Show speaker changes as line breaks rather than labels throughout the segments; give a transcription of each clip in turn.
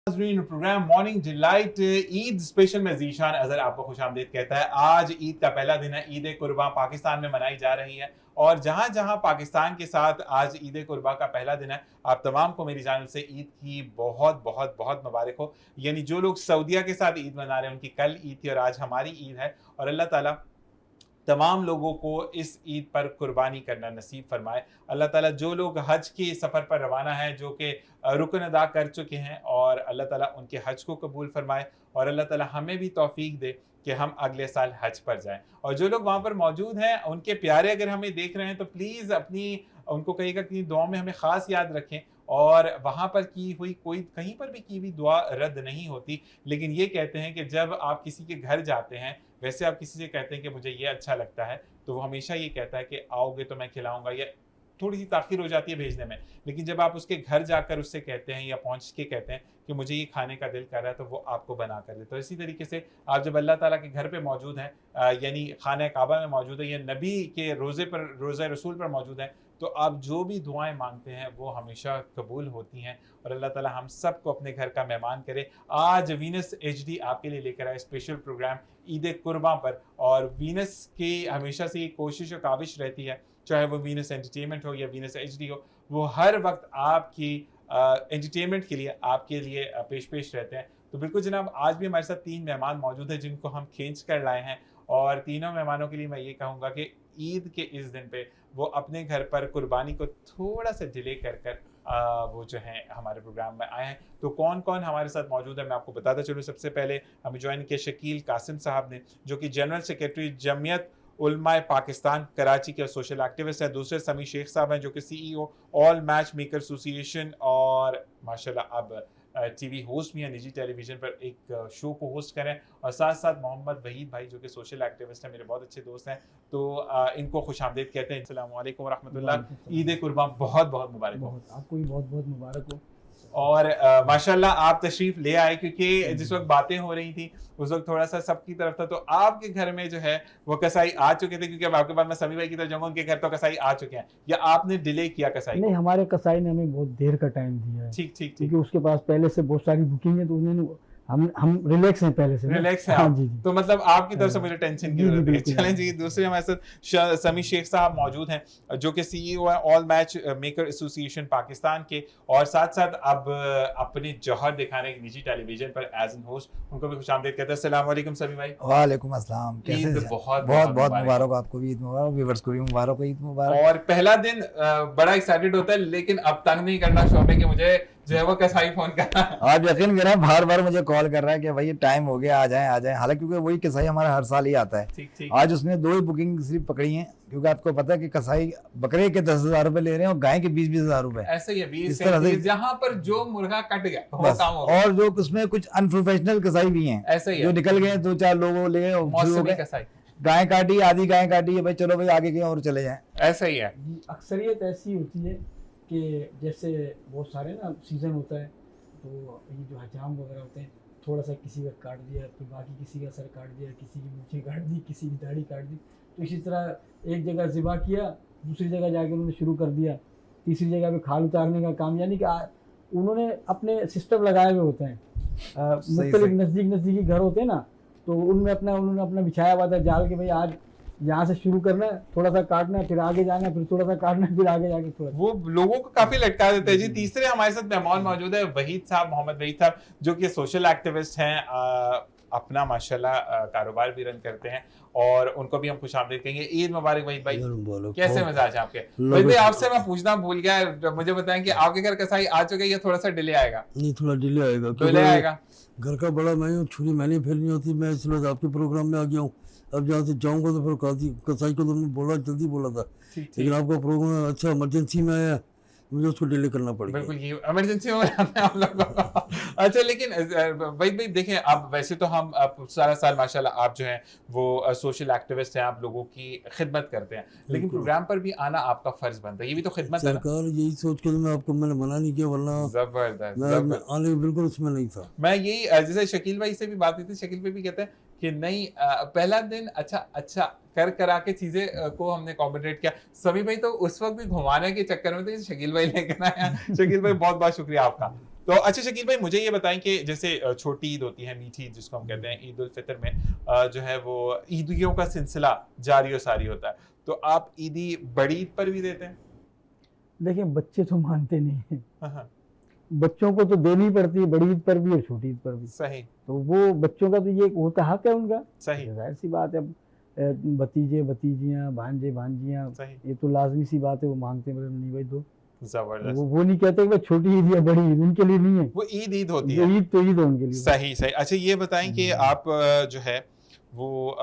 Programme morning delight Eid special में जीशान अजहर आपको खुशामदीद कहता है। आज ईद का पहला दिन है। ईद कुर्बान पाकिस्तान में मनाई जा रही है और जहां जहां पाकिस्तान के साथ आज ईद कुर्बान का पहला दिन है, आप तमाम को मेरी जानिब से ईद की बहुत बहुत बहुत मुबारक हो। यानी जो लोग सऊदीया के साथ ईद मना रहे हैं उनकी कल ईद थी और आज हमारी ईद है और अल्लाह ताला तमाम लोगों को इस ईद पर कुर्बानी करना नसीब फरमाए। अल्लाह ताला जो लोग हज के सफ़र पर रवाना हैं, जो कि रुकन अदा कर चुके हैं, और अल्लाह ताला उनके हज को कबूल फरमाए और अल्लाह ताला हमें भी तौफीक दे कि हम अगले साल हज पर जाएं। और जो लोग वहाँ पर मौजूद हैं उनके प्यारे अगर हमें देख रहे हैं तो प्लीज़ अपनी उनको कहिएगा कि दुआ में हमें ख़ास याद रखें। और वहाँ पर की हुई कोई कहीं पर भी की हुई दुआ रद्द नहीं होती, लेकिन ये कहते हैं कि जब आप किसी के घर जाते हैं, वैसे आप किसी से कहते हैं कि मुझे ये अच्छा लगता है, तो वो हमेशा ये कहता है कि आओगे तो मैं खिलाऊंगा, या थोड़ी सी ताख़ीर हो जाती है भेजने में, लेकिन जब आप उसके घर जाकर उससे कहते हैं या पहुंच के कहते हैं कि मुझे ये खाने का दिल कर रहा है, तो वो आपको बना कर दे। तो इसी तरीके से आप जब अल्लाह ताला के घर पे मौजूद हैं, यानी खाना काबा में मौजूद है या नबी के रोज़े रसूल पर मौजूद हैं, तो आप जो भी दुआएं मांगते हैं वो हमेशा कबूल होती हैं और अल्लाह ताला हम सबको अपने घर का मेहमान करे। आज वीनस एचडी आपके लिए लेकर आए स्पेशल प्रोग्राम ईद कुर्बान पर, और वीनस की हमेशा से ये कोशिश और काविश रहती है, चाहे वो वीनस एंटरटेनमेंट हो या वीनस एचडी हो, वो हर वक्त आपकी एंटरटेनमेंट के लिए आपके लिए पेश रहते हैं। तो बिल्कुल जनाब, आज भी हमारे साथ 3 मेहमान मौजूद हैं जिनको हम खींच कर लाए हैं, और तीनों मेहमानों के लिए मैं ये कहूँगा कि ईद के इस दिन पे वो अपने घर पर कुर्बानी को थोड़ा सा डिले कर वो जो है हमारे प्रोग्राम में आए हैं। तो कौन कौन हमारे साथ मौजूद है मैं आपको बताता चलूँ। सबसे पहले हमें ज्वाइन किया शकील कासिम साहब ने, जो कि जनरल सेक्रेटरी जमियत उलमाए पाकिस्तान कराची के सोशल एक्टिविस्ट हैं। दूसरे समी शेख साहब हैं, जो कि CEO all match maker association और माशाल्लाह अब टीवी होस्ट भी हैं, निजी टेलीविज़न पर एक शो को होस्ट करें। और साथ साथ मोहम्मद वहीद भाई, जो कि सोशल एक्टिविस्ट हैं, मेरे बहुत अच्छे दोस्त हैं, तो इनको खुशामदीद कहते हैं। अस्सलाम वालेकुम रहमतुल्लाह। ईद कुर्बान बहुत बहुत मुबारक हो।
आपको भी बहुत बहुत मुबारक हो।
और माशाल्लाह आप तशरीफ़ ले आए, क्योंकि जिस वक्त बातें हो रही थी उस वक्त थोड़ा सा सबकी तरफ था, तो आपके घर में जो है वो कसाई आ चुके थे, क्योंकि अब आपके बाद मैं समी भाई की तरफ जाऊंगा, उनके घर तो कसाई आ चुके हैं, या आपने डिले किया कसाई
नहीं,
को?
हमारे कसाई ने हमें बहुत देर का टाइम दिया है।
ठीक ठीक ठीक।
क्योंकि उसके पास पहले से बहुत सारी बुकिंग है, तो उन्होंने हम रिलैक्स हैं पहले से।
रिलैक्स है
हाँ
आप?
जी।
तो मतलब आपकी तरफ से मुझे टेंशन की
जी,
जरूरत है।
बिल्कुल।
चलें जी, दूसरे हमारे साथ समी शेख साहब मौजूद हैं, जो कि सीईओ है all match maker association Pakistan के, और साथ साथ अब अपने जौहर दिखाने की निजी टेलीविजन पर एज एन होस्ट, उनको भी खुशामदीद कहते हैं। अस्सलाम वालेकुम सभी भाई।
वालेकुम अस्सलाम।
ईद
कैसे?
बहुत
बहुत बहुत मुबारक हो आपको भी, ईद मुबारक, व्यूअर्स को भी मुबारक हो, ईद मुबारक।
और पहला दिन बड़ा एक्साइटेड होता है, लेकिन अब तंग नहीं करना शोबे, कि मुझे जो है वो कसाई फोन करना।
आप यकीन करें, बार बार मुझे कॉल कर रहा है कि भाई टाइम हो गया, आ जाएं आ जाएं। हालांकि क्योंकि वही कसाई हमारा हर साल ही आता है।
ठीक ठीक।
आज उसने 2 ही बुकिंग सिर्फ पकड़ी हैं, क्योंकि आपको पता है कि कसाई बकरे के 10,000 रुपए ले रहे हैं और गाय के 20-20 हजार रुपए।
ऐसे ही है, 20
इस तरह से
जहाँ पर जो मुर्गा कट गया वो
बस।
काम हो गया।
और जो उसमें कुछ अनप्रोफेशनल कसाई भी हैं,
ऐसे ही
जो
है,
निकल गए 2-4 लोगों ले गए, शुरू हो
मौसमी
गए,
कसाई
गाय काटी, आधी गाय काटी है, भाई चलो भाई आगे कहीं और चले जाएं।
ऐसा ही है।
जी, अक्सरियत ऐसी होती है कि जैसे बहुत सारे ना सीज़न होता है, तो ये जो हजाम वगैरह होते हैं, थोड़ा सा किसी का काट दिया, फिर बाकी किसी का सर काट दिया, किसी की मूछें काट दी, किसी की दाढ़ी काट दी। तो इसी तरह एक जगह ज़िबा किया, दूसरी जगह जाके उन्होंने शुरू कर दिया, तीसरी जगह पे खाल उतारने का काम, यानी कि उन्होंने अपने सिस्टम लगाए हुए होते हैं। मुख्तलिफ नज़दीकी घर होते हैं ना, तो उनमें उन्होंने अपना बिछाया हुआ था जाल के भाई आज यहाँ से शुरू करना है, थोड़ा सा काटना है, फिर आगे जाना है, फिर थोड़ा सा काटना है, फिर आगे जाके थोड़ा।
वो लोगों को काफी लटका देते हैं जी। तीसरे हमारे साथ मेहमान मौजूद है वहीद साहब, मोहम्मद वहीद साहब, जो कि सोशल एक्टिविस्ट हैं, अपना माशाल्लाह कारोबार भी रन करते हैं, और उनको भी हम खुशामदीद कहेंगे। ईद मुबारक वहीद भाई, कैसे मजाज है आपके? वहीद भाई, आपसे मैं पूछना भूल गया, मुझे बताएं कि आपके घर कसाई आ चुके हैं या थोड़ा सा डिले आएगा?
नहीं, थोड़ा डिले आएगा।
डिले आएगा।
घर का बड़ा मैं हूँ, छुरी मैंने फेरनी होती, मैं इसलिए आपके प्रोग्राम में आ गया हूँ। अब जहाँ से जाऊँगा तो फिर कसाई को तुमने बोला, जल्दी बोला था, लेकिन आपका प्रोग्राम अच्छा इमरजेंसी में आया, मुझे उसको डिले करना पड़ेगा।
बिल्कुल, ये इमरजेंसी में बनाते हैं हम लोग। अच्छा, लेकिन भाई देखें, आप वैसे तो हम सारा साल माशाल्लाह आप जो हैं वो सोशल एक्टिविस्ट हैं, आप लोगों की खिदमत करते हैं, लेकिन प्रोग्राम पर भी आना आपका फर्ज बनता है, ये भी तो खिदमत है ना?
सरकार यही सोच के मैंने मना नहीं किया, वरना
जबरदस्त
मैं आने बिल्कुल उसमें नहीं था।
मैं यही जैसे शकील भाई से भी बात हुई थी, शकील भाई भी कहते हैं कि नहीं, पहला दिन अच्छा करा के चीजें को हमने कॉम्बिनेट किया। सभी भाई तो उस वक्त भी घुमाने के चक्कर में थे, शकील भाई लेकर आया। शकील भाई बहुत बहुत शुक्रिया आपका। तो अच्छा शकील भाई, मुझे ये बताएं कि जैसे छोटी ईद होती है, मीठी ईद जिसको हम कहते हैं, ईद उल फितर में जो है वो ईदियों का सिलसिला जारी और सारी होता है, तो आप ईदी बड़ी ईद पर भी देते हैं?
देखिए बच्चे तो मानते नहीं हैं,
हाँ,
बच्चों को तो देनी पड़ती है बड़ी ईद पर भी और छोटी ईद पर भी।
सही
तो वो बच्चों का तो ये होता हक है उनका,
सही
जाहिर सी बात है। अब भतीजे भतीजियाँ भांजे भांजियाँ,
सही,
ये तो लाजमी सी बात है, वो मांगते हैं, बोले नहीं भाई दो।
जबरदस्त।
वो नहीं कहते कि भाई छोटी ईद या बड़ी ईद, उनके लिए नहीं है,
वो ईद ईद होती
जो
है।
ईद तो ईद है उनके लिए।
सही सही। अच्छा ये बताएं कि आप जो है वो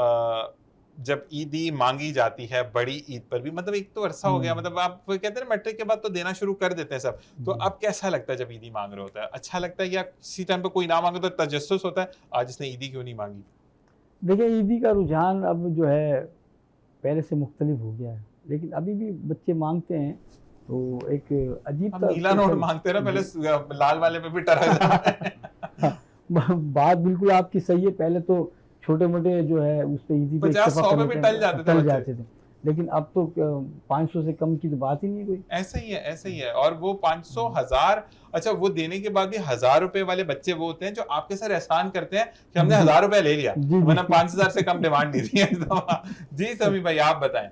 जब ईदी मांगी जाती है बड़ी ईद पर भी, मतलब एक तो अरसा हो गया, मतलब आप कहते हैं मैट्रिक के बाद तो देना शुरू कर देते हैं सब, तो अब कैसा लगता है जब ईदी मांग रहे होता है? अच्छा लगता है या किसी टाइम पे कोई ना मांगे तो तजस्सुस होता है आज इसने ईदी क्यों नहीं मांगी?
देखिए ईदी का रुझान अब जो है पहले से मुख्तलिफ हो गया है, लेकिन अभी भी बच्चे मांगते हैं, तो एक अजीब
हम नीला नोट मांगते रहे, पहले लाल वाले पे भी टरा
बात बिल्कुल आपकी सही है। पहले तो छोटे मोटे जो है उस पे ईदी पे
50-100 पे भी टल जाते थे,
लेकिन अब तो 500 से कम की तो बात ही नहीं है कोई।
ऐसा ही है, ऐसा ही है। और वो 500 1000, अच्छा वो देने के बाद भी 1000 रुपए वाले बच्चे वो होते हैं जो आपके सर एहसान करते हैं कि हमने 1000 रुपए ले लिया, वरना 5000 से कम डिमांड नहीं थी। जी समी भाई आप बताएं।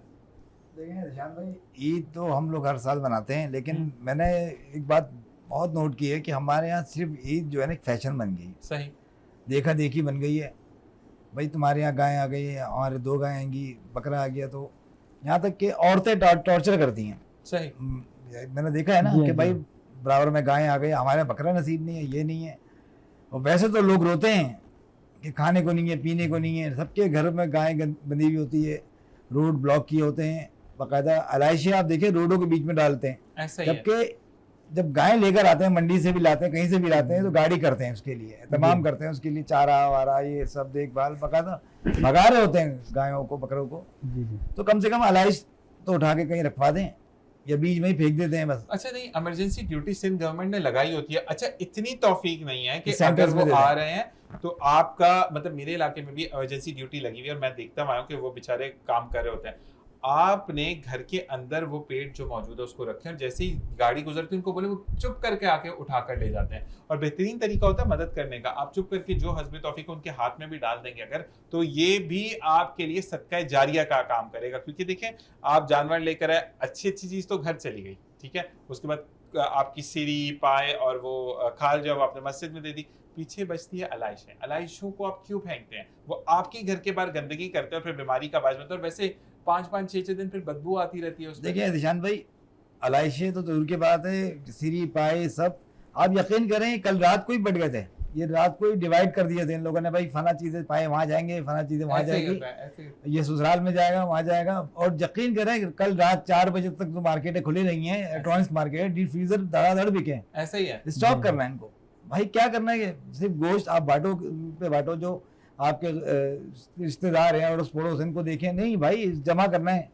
देखिए निशान भाई, ईद तो हम लोग हर साल मनाते हैं, लेकिन मैंने एक बात बहुत नोट की है कि हमारे यहाँ सिर्फ ईद जो है ना एक फैशन बन गई,
सही,
देखा देखी बन गई है। भाई तुम्हारे यहाँ गाय आ गई है, हमारे 2 गाय आएंगी, बकरा आ गया, तो यहाँ तक कि औरतें टॉर्चर करती हैं।
सही,
मैंने देखा है ना कि भाई बराबर में गाय आ गई, हमारे बकरा नसीब नहीं है, ये नहीं है। और वैसे तो लोग रोते हैं कि खाने को नहीं है, पीने को नहीं है, सबके घर में गाय बंधी हुई होती है, रोड ब्लॉक किए होते हैं, बाकायदा एलआईसी आप देखिए रोडों के बीच में डालते हैं।
ऐसा ही है।
जबकि जब गाय लेकर आते हैं, मंडी से भी लाते हैं, कहीं से भी लाते हैं, तो गाड़ी करते हैं उसके लिए, तमाम करते हैं उसके लिए, चारा वारा ये सब देखभाल, बाकायदा भगा रहे होते हैं गायों को, बकरों को। तो कम से कम एलआईसी तो उठा के कहीं रखवा दें, या बीच में ही फेंक देते हैं बस।
अच्छा नहीं, इमरजेंसी ड्यूटी सिंध गवर्नमेंट ने लगाई होती है। अच्छा इतनी तौफीक नहीं है कि
सेंटर्स
अगर
में
वो
दे
आ
दें।
रहे हैं तो आपका मतलब, मेरे इलाके में भी इमरजेंसी ड्यूटी लगी हुई है और मैं देखता आया हूँ कि वो बेचारे काम कर रहे होते हैं। आपने घर के अंदर वो पेट जो मौजूद है उसको रखें और जैसे ही गाड़ी गुजरती है उनको बोले, वो चुप करके आके उठा कर ले जाते हैं। और बेहतरीन तरीका होता है मदद करने का, आप चुप करके जो हस्बे तौफीक उनके हाथ में भी डाल देंगे अगर, तो ये भी आपके लिए सदका जारिया का काम करेगा। क्योंकि देखें आप जानवर लेकर आए, अच्छी अच्छी चीज तो घर चली गई, ठीक है, उसके बाद आपकी सीरी पाए और वो खाल जो आपने मस्जिद में दे दी, पीछे बचती है अलाइशें। अलाइशों को आप क्यों फेंकते हैं? वो आपके घर के बाहर गंदगी करते हैं और फिर बीमारी का बायस बनता है, और वैसे 5-5 6-6 दिन फिर बदबू आती रहती है उसमें।
देखिए निशान भाई, अलाइशे तो दूर की बात है, सीरी पाए सब आप यकीन करें कल रात को ही बढ़ गए थे, ये रात को ही डिवाइड कर दिए थे इन लोगों ने, भाई फला चीजें पाए वहां जाएंगे, फला चीजें वहां जाएगी, ये ससुराल में जाएगा वहां जाएगा। और यकीन करें कल रात 4 बजे तक तो मार्केटें खुली रही हैं, इलेक्ट्रॉनिक्स मार्केट, डीप फ्रीजर धड़ाधड़ बिके हैं।
ऐसा ही है,
स्टॉक करना है इनको, भाई क्या करना है, सिर्फ गोश्त आप बांटो पे बांटो, जो आपके रिश्तेदार हैं और उस पड़ोसन को देखें, नहीं भाई जमा करना है।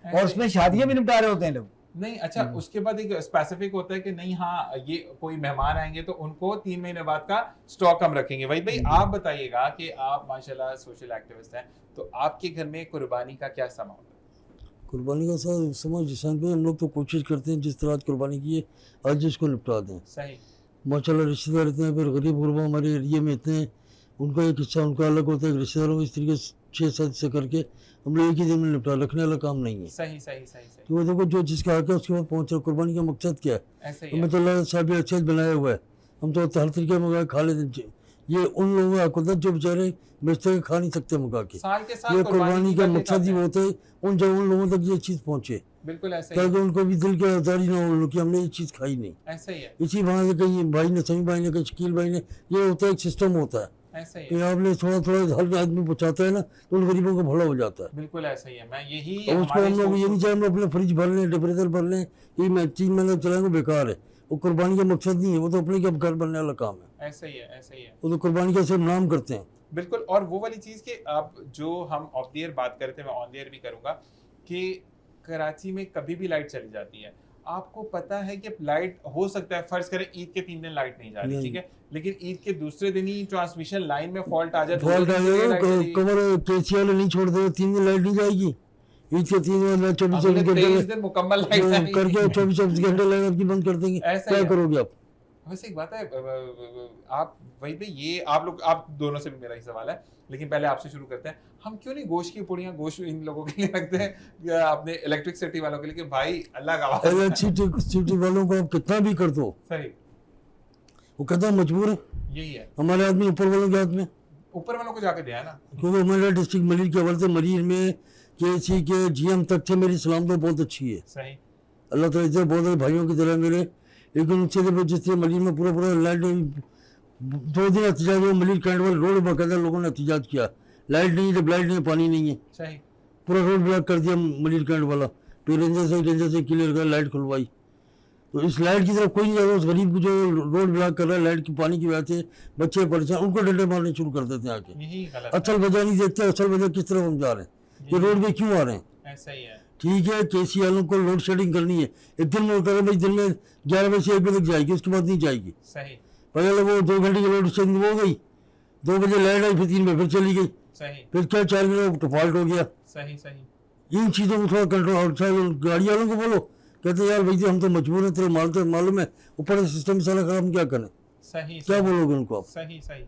और उसमें शादियां भी निपटा रहे होते हैं लोग।
नहीं अच्छा, उसके बाद एक स्पेसिफिक होता है कि नहीं हाँ ये कोई मेहमान आएंगे तो उनको 3 महीने बाद का स्टॉक हम रखेंगे। भाई आप बताइएगा कि आप माशाल्लाह सोशल एक्टिविस्ट हैं, तो आपके घर में कुर्बानी का क्या समा होता है?
कुर्बानी का समय जिसान पे हम लोग तो कोशिश करते हैं जिस तरह आज कुर्बानी की है आज इसको निपटा दें।
सही,
माशाल्लाह रिश्तेदार इतने हैं, फिर गरीब गुरबा हमारे एरिया में इतने हैं, उनका एक हिस्सा उनका अलग होता है, रिश्तेदारों को इस तरीके से 6-7 से करके हम लोग एक ही दिन में निपटा, रखने वाला काम नहीं है।
सही सही सही सही,
तो देखो जो जिसका हक है उसके बाद पहुँच रहा। कुर्बानी का मकसद क्या है?
ऐसा ही
हमें
है।
तो अल्लाह साहब ने अच्छा बनाया हुआ है, हम तो हर तरीके मंगा खा लेते हैं। ये उन लोगों का हक होता है जो बेचारे बेचते हैं, खा नहीं सकते मंगा के।
साल के साल
ये कुर्बानी का
करके
मकसद ही
खाते हैं।
होता है उन लोगों तक ये चीज़ पहुँचे,
बिल्कुल ऐसा ही है,
ताकि उनको भी दिल की आज़ारी ना हो कि हमने ये चीज़ खाई नहीं।
ऐसा ही है,
इसी बहाने से कहीं भाई ने, समी भाई ने, कहीं शकील भाई ने, ये होता है एक सिस्टम होता है
ऐसा ही
कि
है,
आपने थोड़ा थोड़ा हर आदमी बचाता है ना तो उन गरीबों का भला हो जाता है।
बिल्कुल ऐसा ही है। मैं यही
और उसको हम लोग ये नहीं चाहे हम अपने फ्रिज भर लें, डिफ्रीजर भर लें, ये मैं 3 महीने चलाएंगे बेकार है, वो कुर्बानी का मकसद नहीं है, वो तो अपने के घर बनने वाला काम है।
ऐसा ही है, ऐसा ही है,
वो तो कुर्बानी का सिर्फ नाम करते हैं।
बिल्कुल। और वो वाली चीज़ कि अब जो हम ऑफ द एयर बात करते हैं, मैं ऑन द एयर भी करूंगा कि कराची में कभी भी लाइट चली जाती है। आपको पता है कि लाइट हो सकता है, फर्ज करें ईद के 3 दिन लाइट नहीं जा रही, ठीक है, लेकिन ईद के दूसरे दिन ही ट्रांसमिशन लाइन में फॉल्ट आ जाए,
फॉल्ट आ जाएगा, कवर केसी वाले नहीं छोड़ दे, 3 दिन लाइट नहीं जाएगी। ईद के 3 दिन 24 घंटे
मुकम्मल लाइट
करके 24 घंटे लाइट आपकी बंद कर देंगे, क्या करोगे आप?
वैसे एक बात है, आप वही पे ये आप दोनों से भी मेरा ही सवाल है, लेकिन पहले आपसे शुरू करते हैं। हम क्यों नहीं गोश्त की पुड़ियाँ गोश्त इन लोगों के लिए रखते हैं या अपने इलेक्ट्रिसिटी वालों के लिए कि भाई अल्लाह का वास्ता।
इलेक्ट्रिसिटी वालों को आप कितना भी कर दो,
सही,
वो कहता मजबूर है।
यही है,
हमारे आदमी ऊपर वालों के हाथ में,
ऊपर वालों को जाके दिया है ना।
क्योंकि हमारे डिस्ट्रिक्ट मलिर के हवाले से मलिर में KC के GM तक थे, मेरी सलाम तो बहुत अच्छी है,
सही,
अल्लाह ताला इतने बहुत सारे भाइयों की तरह मेरे। लेकिन उससे जब जिस तरह मलिर में पूरा लाइट 2 दिन एहतजाज हुआ, मलिर कैंट वाले रोड बाकायदा लोगों ने एहतजाज किया, लाइट नहीं है, लाइट नहीं है, पानी नहीं है,
सही,
पूरा रोड ब्लॉक कर दिया मलिर कैंट वाला, फिर रेंजर से क्लियर कर लाइट खुलवाई। तो इस लाइट की तरफ कोई नहीं जाता, उस गरीब को जो रोड ब्लॉक कर रहा है लाइट की पानी की वजह से, बच्चे परेशान, उनको डंडे मारने शुरू कर देते हैं आके।
यही गलत है।
असल वजह नहीं देखते, असल वजह किस तरफ हम जा रहे हैं, ये रोड पे क्यों आ रहे हैं।
ऐसा ही है,
ठीक है, KC वालों को लोड शेडिंग करनी है, एक दिन में करें भाई, दिन में 11 बजे से 1 बजे तक जाएगी, उसके बाद नहीं जाएगी।
सही,
पहले वो 2 घंटे की लोड शेडिंग हो गई, 2 बजे लाइट आई, फिर 3 बजे फिर चली गई,
सही,
फिर क्या 4 बजे तो फॉल्ट हो गया।
सही, सही,
इन चीज़ों को थोड़ा कंट्रोल, और गाड़ी वालों को बोलो, कहते यार भाई हम तो मजबूर हैं, तेरे मालूम है, ऊपर से सिस्टम सारा खराब, हम क्या करें,
सही,
क्या बोलोगे उनको आप।
सही, सही।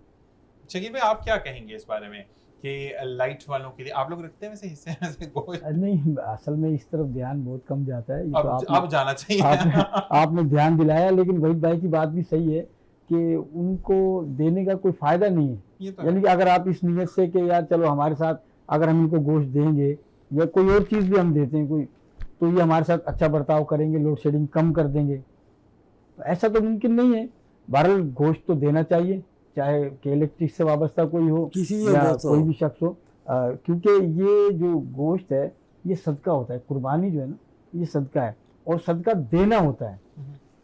शकील भाई आप क्या कहेंगे इस बारे में कि लाइट वालों के लिए आप लोग रखते हैं वैसे हिस्से में से गोश्त?
नहीं, असल में इस तरफ ध्यान बहुत कम जाता है। ये तो
अब जाना चाहिए।
आपने ध्यान दिलाया, लेकिन वहीद भाई की बात भी सही है कि उनको देने का कोई फायदा नहीं है।
ये तो
यानी कि अगर आप इस नीयत से कि यार चलो हमारे साथ अगर हम इनको गोश्त देंगे या कोई और चीज़ भी हम देते हैं कोई, तो ये हमारे साथ अच्छा बर्ताव करेंगे, लोड शेडिंग कम कर देंगे, तो ऐसा तो मुमकिन नहीं है। बहरहाल गोश्त तो देना चाहिए, चाहे कि इलेक्ट्रिक से वाबस्ता कोई हो
किसी
या कोई भी शख्स हो, क्योंकि ये जो गोश्त है ये सदका होता है, कुर्बानी जो है ना ये सदका है और सदका देना होता है।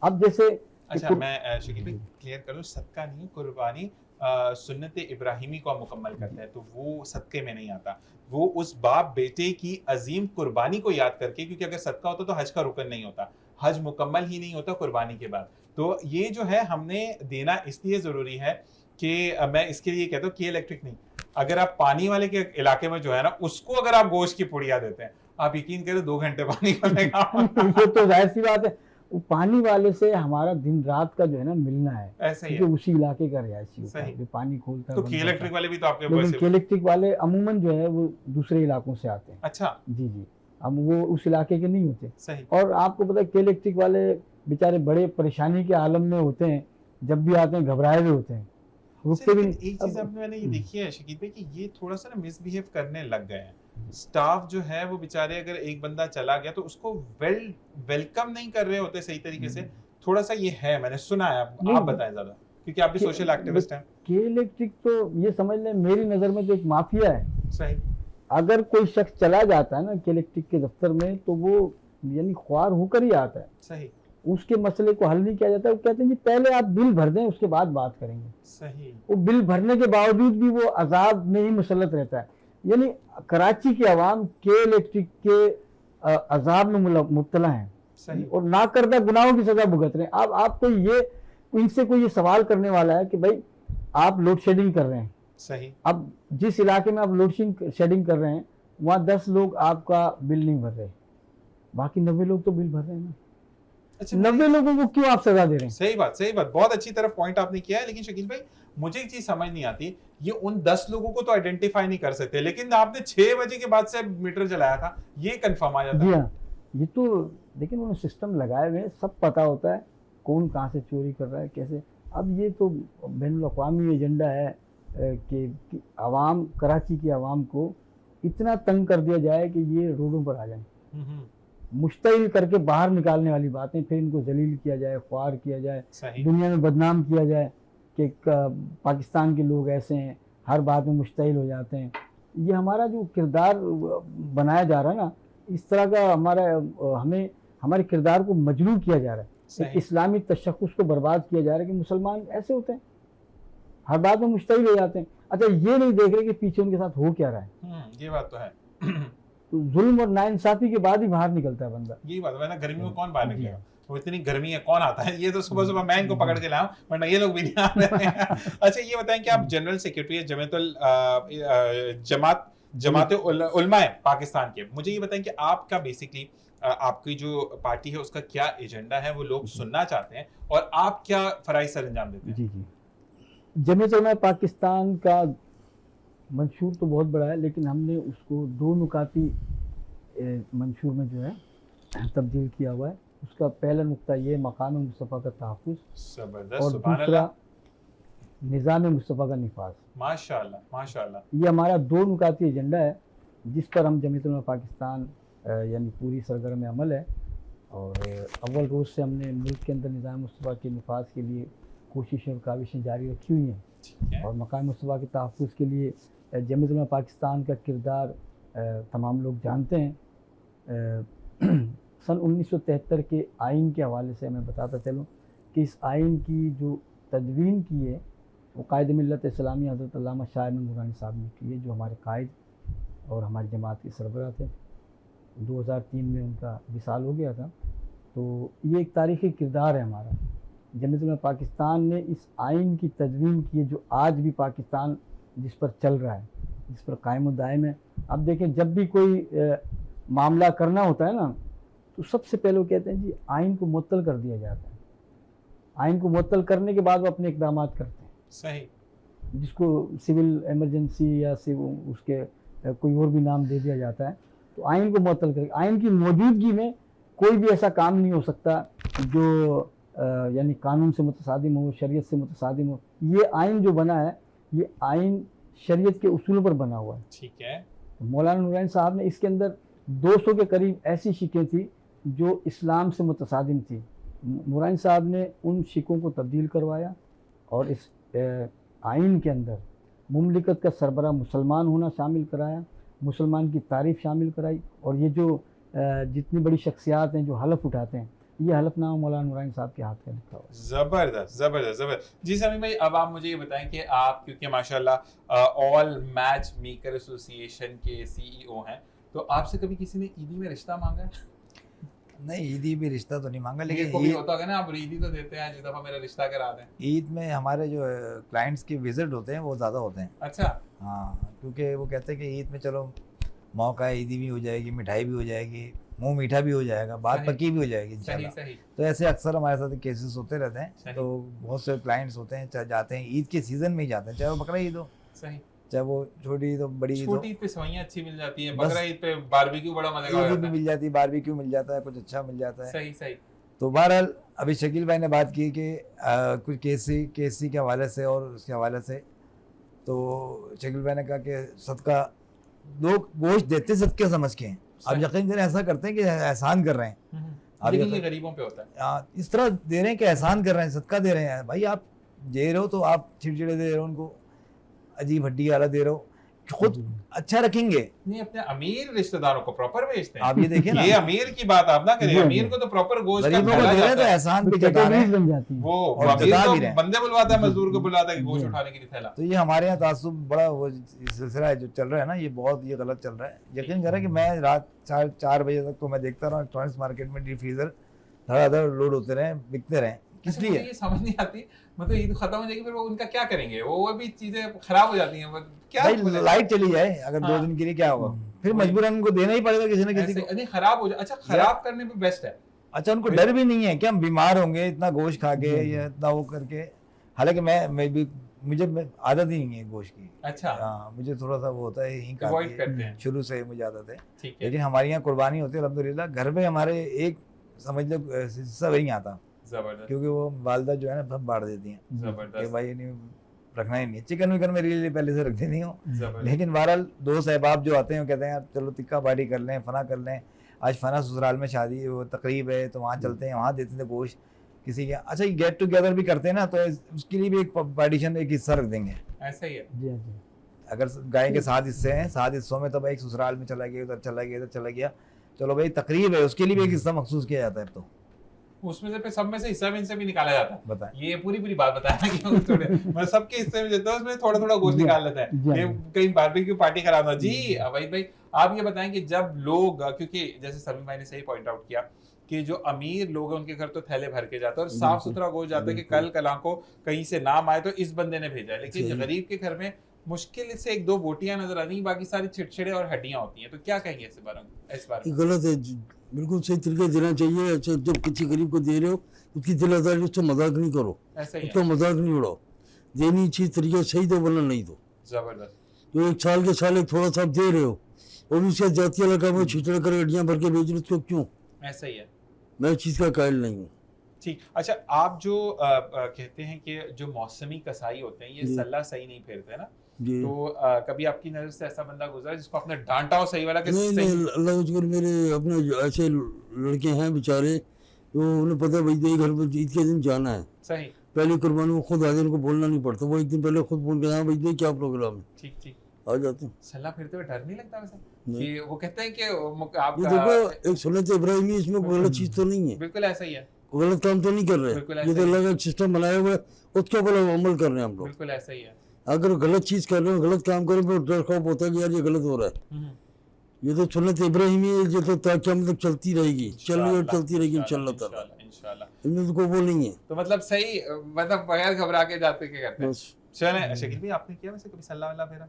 अब जैसे
अच्छा, मैं शकील भाई क्लियर करूँ, सदका नहीं, कुर्बानी सुन्नत इब्राहिमी को आप मुकम्मल करते हैं, तो वो सदके में नहीं आता, वो उस बाप बेटे की अजीम कुर्बानी को याद करके, क्योंकि अगर सदका होता तो हज का रुकन नहीं होता, हज मुकम्मल ही नहीं होता कुर्बानी के बाद। तो ये जो है हमने देना इसलिए ज़रूरी है कि मैं इसके लिए कहता हूँ कि इलेक्ट्रिक नहीं, अगर आप पानी वाले के इलाके में जो है ना उसको अगर आप गोश्त की पुड़िया देते हैं, आप यकीन करें 2 घंटे पानी बनेगा।
ये तो जाहिर सी बात है, वो पानी वाले से हमारा दिन रात का जो है ना मिलना है,
ऐसे ही है,
क्योंकि उसी इलाके का रिहायशी होता
सही।
है, जो पानी खोलता है
तो
बंद
की
करता
इलेक्ट्रिक
है।
वाले भी तो आपके
लेकिन
वैसे।
के इलेक्ट्रिक वाले अमूमन जो है वो दूसरे इलाकों से आते हैं।
अच्छा,
जी जी, अब वो उस इलाके के नहीं होते।
सही,
और आपको पता है के इलेक्ट्रिक वाले बेचारे बड़े परेशानी के आलम में होते हैं, जब भी आते हैं घबराए हुए होते हैं, रुकते भी नहीं।
एक चीज अब मैंने ये देखी है शकील भाई कि ये थोड़ा सा ना मिसबिहेव करने लग गए हैं। स्टाफ जो है वो बेचारे, अगर एक बंदा चला गया तो उसको वेलकम नहीं कर रहे होते सही तरीके से, थोड़ा सा ये है, मैंने सुना है। आप बताएं ज्यादा, क्योंकि आप भी सोशल एक्टिविस्ट हैं।
के इलेक्ट्रिक तो ये समझ लें मेरी नज़र में तो एक माफिया है।
सही,
अगर कोई शख्स चला जाता है ना के इलेक्ट्रिक के दफ्तर में, तो वो यानी ख्वार होकर ही आता है,
सही,
उसके मसले को हल नहीं किया जाता। वो कहते हैं जी पहले आप बिल भर दें, उसके बाद बात करेंगे।
सही,
वो बिल भरने के बावजूद भी वो अजाब में ही मुसलत रहता है। यानी कराची की आवाम के इलेक्ट्रिक के अजाब में मुब्तला है
सही,
और नाकर्दा गुनाहों की सजा भुगत रहे हैं। अब आपको ये इनसे कोई ये सवाल करने वाला है कि भाई आप लोड शेडिंग कर रहे हैं,
सही,
अब जिस इलाके में आप लोड शेडिंग कर रहे हैं वहाँ 10 लोग आपका बिल नहीं भर रहे, बाकी 90 लोग तो बिल भर रहे हैं ना।
अच्छा,
90 लोगों को क्यों आप सजा दे रहे हैं?
सही बात, सही बात, बहुत अच्छी तरफ पॉइंट आपने किया है। लेकिन शकील भाई मुझे एक चीज समझ नहीं आती, ये उन 10 लोगों को तो आइडेंटिफाई नहीं कर सकते, लेकिन आपने 6 बजे के बाद से मीटर चलाया था, ये कंफर्म आ जाता
जी
है।
हाँ, ये तो लेकिन उन्होंने सिस्टम लगाए हुए हैं, सब पता होता है कौन कहाँ से चोरी कर रहा है कैसे। अब ये तो बैनुल-अक़वामी एजेंडा है कि आवाम, कराची की आवाम को इतना तंग कर दिया जाए कि ये रोडों पर आ जाए, मुश्तइल करके बाहर निकालने वाली बातें, फिर इनको जलील किया जाए, ख्वार किया जाए,
सही,
दुनिया में बदनाम किया जाए कि पाकिस्तान के लोग ऐसे हैं, हर बात में मुश्तइल हो जाते हैं। ये हमारा जो किरदार बनाया जा रहा है ना, इस तरह का हमें हमारे किरदार को मजरूह किया जा रहा है, एक इस्लामी तशख़्ख़ुस को बर्बाद किया जा रहा है कि मुसलमान ऐसे होते हैं, हर बात में मुश्तइल हो जाते हैं। अच्छा, ये नहीं देख रहे कि पीछे उनके साथ हो क्या रहा है।
ये बात तो है।
तो जुल्म और नाइंसाफी के बाद ही बाहर निकलता है बंदा।
यही बात है ना, गर्मी में कौन बाहर निकलेगा, वो इतनी गर्मी है कौन आता है, ये तो सुबह सुबह मैं इनको पकड़ के लाऊं, वरना ये लोग भी नहीं आ रहे हैं। अच्छा, ये बताएं कि आप जनरल सेक्रेटरी जमात उलमा पाकिस्तान के, मुझे ये बताएं कि आपका बेसिकली आपकी जो पार्टी है उसका क्या एजेंडा है, वो लोग सुनना चाहते हैं, और आप क्या फराइज सर अंजाम देते हैं?
जी जी, जमीयत उलमा पाकिस्तान का मंशूर तो बहुत बड़ा है, लेकिन हमने उसको 2 नुकाती मंशूर में जो है तब्दील किया हुआ है। उसका पहला नुक्ता ये मकाम मुस्तफ़ा का तहफ़्फ़ुज़,
जबरदस्त,
और
सुभान
दूसरा
अल्लाह,
निज़ाम मुस्तफ़ा का निफाज।
माशाल्लाह माशाल्लाह।
ये हमारा 2 नुकाती एजेंडा है जिस पर हम जमीयत उलमा पाकिस्तान यानी पूरी सरगर्म अमल है। और अव्वल रोज़ से हमने मुल्क के अंदर निज़ाम मुस्तफ़ा के निफाज के लिए कोशिशें और काविशें जारी रखी हुई हैं।
ठीक है।
और मकाम मुस्तफ़ा के तहफ़्फ़ुज़ के लिए जमीयत उलमा पाकिस्तान का किरदार तमाम लोग जानते हैं। सन 1973 के आइन के हवाले से मैं बताता चलूँ कि इस आइन की जो तदवीन की है वो कायद मिल्लत इस्लामी हज़रत अल्लामा शाह अहमद नूरानी साहब ने की है, जो हमारे कायद और हमारी जमात के सरबराह थे। 2003 में उनका विसाल हो गया था। तो ये एक तारीख़ी किरदार है हमारा। जमीयत उलमा पाकिस्तान ने इस आइन की तदवीन की है जो आज भी पाकिस्तान जिस पर चल रहा है, जिस पर कायम दायम है। अब देखें, जब भी कोई मामला करना होता है ना, तो सबसे पहले वो कहते हैं जी आइन को मुअत्तल कर दिया जाता है। आइन को मुअत्तल करने के बाद वो अपने इक़दामात करते हैं।
सही।
जिसको सिविल इमरजेंसी या उसके कोई और भी नाम दे दिया जाता है। तो आइन को मुअत्तल कर, आइन की मौजूदगी में कोई भी ऐसा काम नहीं हो सकता जो यानी कानून से मुतसादिम हो, शरीयत से मुतसादिम हो। ये आइन जो बना है, ये आइन शरीयत के उसूलों पर बना हुआ है।
ठीक है।
मौलाना नूरानी साहब ने इसके अंदर 200 के करीब ऐसी शिकें थी जो इस्लाम से मुतसादिम थी। नूरानी साहब ने उन शिकों को तब्दील करवाया और इस आइन के अंदर मुमलिकत का सरबरा मुसलमान होना शामिल कराया, मुसलमान की तारीफ़ शामिल कराई। और ये जो जितनी बड़ी शख्सियात हैं जो हलफ उठाते हैं, ये हलफनामा मौलाना नूरानी साहब के हाथ का लिखा हुआ है।
जबरदस्त जबरदस्त जबरदस्त। जी समीम भाई, अब आप मुझे ये बताएं कि आप क्योंकि माशाल्लाह ऑल मैच मेकर एसोसिएशन के सीईओ हैं, तो आपसे कभी किसी ने ईदी में रिश्ता मांगा है?
नहीं, ईदी भी रिश्ता तो नहीं मांगा,
लेकिन
लेकिन
कभी
ईद
होता है ना, आप ईदी तो देते हैं, जिस दफा मेरा रिश्ता करा दें।
ईद में हमारे जो क्लाइंट्स के विजिट होते हैं वो ज़्यादा होते हैं।
अच्छा।
हाँ, क्योंकि वो कहते हैं कि ईद में चलो मौका है, ईदी भी हो जाएगी, मिठाई भी हो जाएगी, मुंह मीठा भी हो जाएगा, बात
सही,
पक्की भी हो जाएगी
सही
इंशाल्लाह।
सही।
तो ऐसे अक्सर हमारे साथ केसेस होते रहते हैं।
सही।
तो बहुत से क्लाइंट्स होते हैं, चाहे जाते हैं ईद के सीज़न में ही जाते हैं, चाहे वो बकरा ईद हो,
सही।
चाहे वो छोटी ईद हो, बड़ी ईद हो।
छोटी ईद पे सवैयां अच्छी मिल जाती हैं,
बस-
बकरा ईद पे बारबेक्यू बड़ा मजे का हो
ईद भी
जाता है।
मिल जाती है, बारबेक्यू मिल जाता है, कुछ अच्छा मिल जाता है।
सही सही।
तो बहरहाल अभी शकील भाई ने बात की कि कुछ केसी के हवाले से और उसके हवाले से, तो शकील भाई ने कहा कि सदका लोग गोश्त देते सदके समझ के हैं। आप यकीन करें, ऐसा करते हैं कि एहसान कर रहे हैं। आप
लेकिन ये
यकीन-
गरीबों पे होता है।
इस तरह दे रहे हैं कि एहसान कर रहे हैं, सदका दे रहे हैं। भाई आप दे रहे हो तो आप चिड़चिड़े दे रहे हो, उनको अजीब हड्डी वाला दे रहे हो, खुद अच्छा रखेंगे।
नहीं, अपने अमीर रिश्तेदारों को प्रॉपर भेजते हैं।
आप ये देखिए ना,
ये अमीर की बात आप ना करें,
जी,
अमीर
जी।
को तो प्रॉपर गोश्त का
गरीबों को
खिलाया
दे रहे हैं
जाता
तो
है।
एहसान भी जता रहे हैं।
बन जाती है।
वो
और
अमीर
जता
तो
भी रहे हैं।
बंदे बुलवाता है,
जी,
मजदूर को बुलाता है कि गोश्त
जी।
उठाने के लिए थैला।
तो ये हमारे यहाँ तासुब बड़ा वो सिलसिला है जो चल रहा है ना, ये बहुत ये गलत चल रहा है। यकीन करें कि मैं रात 4 बजे तक तो मैं देखता रहा इलेक्ट्रॉनिक्स मार्केट में डीप फ्रीजर धड़ाधड़ लोड होते रहे, बिकते रहे। किस
अच्छा,
लिए?
मुझे ये समझ नहीं आती, मतलब ईद खत्म हो जाएगी फिर वो उनका क्या करेंगे? वो भी चीजें खराब हो जाती हैं, वो क्या
भाई
बोले?
लाइट चली जाए अगर
हाँ।
2 दिन के लिए, क्या होगा? फिर
वही।
मजबूरन उनको देना ही पड़ेगा किसी न किसी
ऐसे
को।
नहीं, खराब हो जाए। अच्छा, खराब करने पे बेस्ट है।
अच्छा, उनको
फिर-
डर भी नहीं है कि हम बीमार होंगे इतना गोश्त खा के
जी।
या इतना वो करके। हालांकि मैं भी मुझे आदत ही नहीं है गोश्त की।
अच्छा,
हाँ, मुझे थोड़ा सा वो होता है यहीं का,
अवॉइड करते हैं।
शुरू से मुझे आदत है।
ठीक है।
लेकिन हमारे यहाँ कुर्बानी होती है अल्हम्दुलिल्लाह। घर में हमारे एक समझ लो हिस्सा वही आता,
जबरदस्त
क्योंकि वो वालदा जो है ना सब बांट देती हैं कि
जबरदस्त
भाई नहीं रखना ही नहीं। चिकन विकन मेरे लिए पहले से रख देती हूँ।
जबरदस्त।
लेकिन बहरहाल दोस्त अहबाब जो आते हैं वो कहते हैं यार चलो टिक्का पार्टी कर लें, फना कर लें, आज फना ससुराल में शादी वो तकरीब है तो वहाँ चलते हैं, वहाँ देते थे गोश्त किसी के। अच्छा, ये गेट टुगेदर भी करते हैं ना, तो उसके लिए भी एक पार्टीशन, एक हिस्सा रख देंगे।
ऐसा ही है।
जी हाँ जी।
अगर गाय के 7 हिस्से हैं, 7 हिस्सों में तब एक ससुराल में चला गया, उधर चला गया, इधर चला गया, चलो भाई तकरीब है, उसके लिए भी एक हिस्सा मखसूस किया जाता है। अब तो
उसमें से फिर सब में से हिस्सा में इनसे भी निकाला जाता है।
बताएं।
ये पूरी बात बताया कि हम थोड़े मैं सबके हिस्से में देता हूँ, उसमें थोड़ा थोड़ा गोश्त निकाल लेता है।
जी,
ये
जी।
कहीं बारबेक्यू पार्टी कराना। जी अवैध भाई, आप ये बताएं कि जब लोग, क्योंकि जैसे समीम भाई ने सही पॉइंट आउट किया कि जो अमीर लोग हैं उनके घर तो थैले भर के जाते हैं और साफ सुथरा गोश्त जाता है कि कल कल को कहीं से नाम आए तो इस बंदे ने भेजा है, लेकिन
सही।
गरीब के घर में मुश्किल से एक दो बोटियां नजर आ रही, बाकी सारी छिड़छिड़े और हड्डियां होती हैं, तो क्या कहेंगे इस बारे
ये
में?
गलत है बिल्कुल सही तरीके देना चाहिए। अच्छा जब किसी गरीब को दे रहे हो उसकी दिलादारी, उससे मजाक नहीं करो,
ऐसा ही
उसका
है।
मजाक नहीं उड़ाओ। देनी चीज तरीके से सही दो वरना नहीं दो।
जबरदस्त।
जो एक साल के साल एक थोड़ा सा आप दे रहे हो और भी उसका जातिया लगा में छिछड़ कर हड्डियां भर के बेच रहे हो, उसको क्यों?
ऐसा ही है।
मैं इस चीज का कायल नहीं हूँ।
ठीक। अच्छा, आप जो कहते हैं कि जो मौसमी कसाई होते हैं ये
जी।
सल्ला सही नहीं फेरते ना,
जी
तो कभी आपकी नजर से ऐसा बंदा गुजरा जिसको आपने डांटा हो सही वाला कि
नहीं
सही?
नहीं, अल्लाह शुक्र मेरे अपने ऐसे लड़के हैं बेचारे, तो उन्हें पता है भाई ये घर पर ईद के दिन जाना है,
सही।
पहले कुर्बानी वो खुद आ जाए, उनको बोलना नहीं पड़ता, वो एक दिन पहले खुद बोल के हाँ भाई ये क्या प्रोग्राम है,
ठीक ठीक।
आ जाते हैं।
सल्ला फेरते हुए डर नहीं लगता वैसे
नहीं।
कि वो कहते हैं कि
ये
आपका
देखो एक सुन्नत इब्राहिमी, इसमें कोई गलत चीज तो नहीं है,
बिल्कुल ऐसा ही है,
कोई गलत काम तो नहीं कर
बिल्कुल
रहे। ये
ऐसा
तो
ही है।
अल्लाह का एक सिस्टम बनाया हुआ है, उसके ऊपर हम अमल कर रहे हैं हम लोग।
बिल्कुल ऐसा ही है।
अगर गलत चीज कर रहे हो, गलत काम कर रहे हो, तो डर खौफ होता है कि यार ये गलत हो रहा है।
हम्म।
ये तो सुन्नत इब्राहिमी है, ये तो ताकि हम तक चलती रहेगी, चल रही और
इंशाअल्लाह,
चलती रहेगी इंशाअल्लाह ताला।
इंशाअल्लाह, इंशाअल्लाह।
इनमें तो कोई वो नहीं है
तो मतलब सही, मतलब बगैर घबरा के जाते के करते हैं।
बस।
चलें शकील भाई, आपने किया वैसे कभी सल्ला वल्ला फेरा?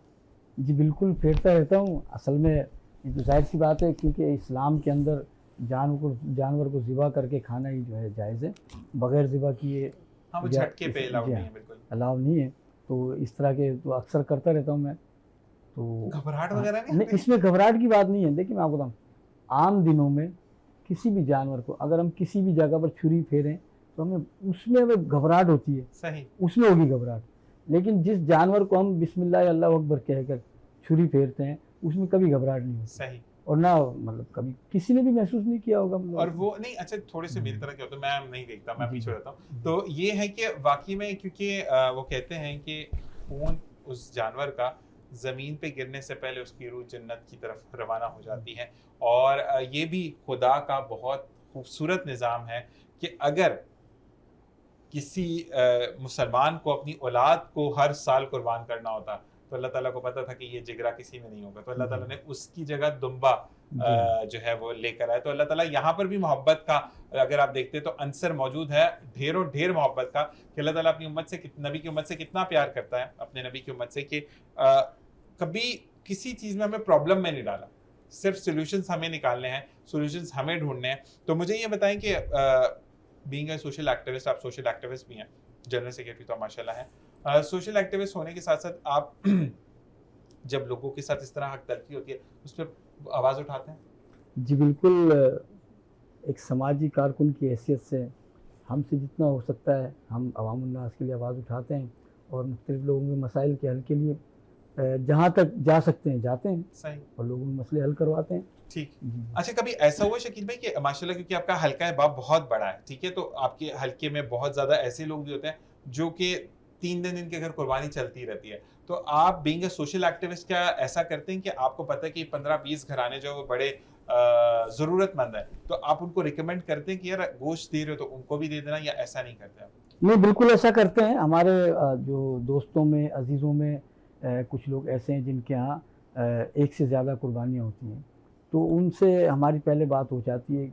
जी बिल्कुल फेरता रहता हूँ। असल में ये तो जाहिर सी बात है, क्योंकि इस्लाम के अंदर जानवर को ज़िबा करके खाना ही जो है जायज़ है, बगैर ज़िबा किए
हाँ, वो
या
झटके पे अलाउड
जी
नहीं
हाँ,
है बिल्कुल।
अलाउ नहीं है। तो इस तरह के तो अक्सर करता रहता हूँ मैं। तो
घबराहट
हाँ,
वगैरह नहीं
नहीं,
आती?
इसमें घबराहट की बात नहीं है। देखिए मैं आपको बताऊँ, आम दिनों में किसी भी जानवर को अगर हम किसी भी जगह पर छुरी फेरें तो हमें घबराहट होती है,
सही।
उसमें होगी घबराहट। लेकिन जिस जानवर को हम बिस्मिल्लाह अल्लाह अकबर कहकर छुरी फेरते हैं उसमें कभी घबराहट नहीं होती,
सही।
और ना मतलब कभी किसी ने भी महसूस नहीं किया होगा मतलब।
और वो नहीं, अच्छा थोड़े से मेरी तरह क्या होता है, मैं नहीं देखता, मैं
जी,
पीछे
जी।
रहता हूँ, तो ये है कि वाकई में क्योंकि वो कहते हैं कि खून उस जानवर का जमीन पे गिरने से पहले उसकी रूह जन्नत की तरफ रवाना हो जाती है। और ये भी खुदा का बहुत खूबसूरत निज़ाम है कि अगर किसी मुसलमान को अपनी औलाद को हर साल कुर्बान करना होता तो अल्लाह ताला को पता था कि ये जिगरा किसी में नहीं होगा, तो अल्लाह ताला ने उसकी जगह दुम्बा जो है वो लेकर आए। तो अल्लाह ताला यहाँ पर भी मोहब्बत का, अगर आप देखते तो अंसर मौजूद है, ढेरों ढेर मोहब्बत का, कि अल्लाह ताला अपनी उम्मत से, नबी की उम्मत से कितना प्यार करता है, अपने नबी की उम्मत से, कि कभी किसी चीज़ में हमें प्रॉब्लम में नहीं डाला, सिर्फ सोल्यूशंस हमें निकालने हैं, सोल्यूशंस हमें ढूंढने हैं। तो मुझे ये बताएं कि बीइंग अ सोशल एक्टिविस्ट, आप सोशल एक्टिविस्ट भी हैं, जनरल सेक्रेटरी तो माशाल्लाह हैं, सोशल एक्टिविस्ट होने के साथ साथ आप जब लोगों के साथ इस तरह हक तलफी होती है उस पर आवाज़ उठाते हैं?
जी बिल्कुल। एक समाजी कारकुन की हैसियत से हमसे जितना हो सकता है हम अवामुन्नास के लिए आवाज़ उठाते हैं, और मुख्तलिफ लोगों के मसाइल के हल के लिए जहाँ तक जा सकते हैं जाते हैं,
सही।
और लोगों के मसले हल करवाते हैं।
ठीक।
जी।
अच्छा, कभी ऐसा हुआ शकील भाई कि माशाल्लाह क्योंकि आपका हल्का है, बाप बहुत बड़ा है, ठीक है, तो आपके हल्के में बहुत ज़्यादा ऐसे लोग भी होते हैं जो कि 3 दिन इनके घर कुर्बानी चलती रहती है, तो आप बीइंग अ सोशल एक्टिविस्ट क्या ऐसा करते हैं कि आपको पता है कि 15-20 घराने जो वो बड़े ज़रूरतमंद हैं, तो आप उनको रिकमेंड करते हैं कि यार गोश्त दे रहे हो तो उनको भी दे देना, या ऐसा नहीं करते आप?
नहीं, बिल्कुल ऐसा करते हैं। हमारे जो दोस्तों में, अजीज़ों में कुछ लोग ऐसे हैं जिनके यहाँ एक से ज़्यादा कुर्बानियाँ होती हैं, तो उनसे हमारी पहले बात हो जाती है,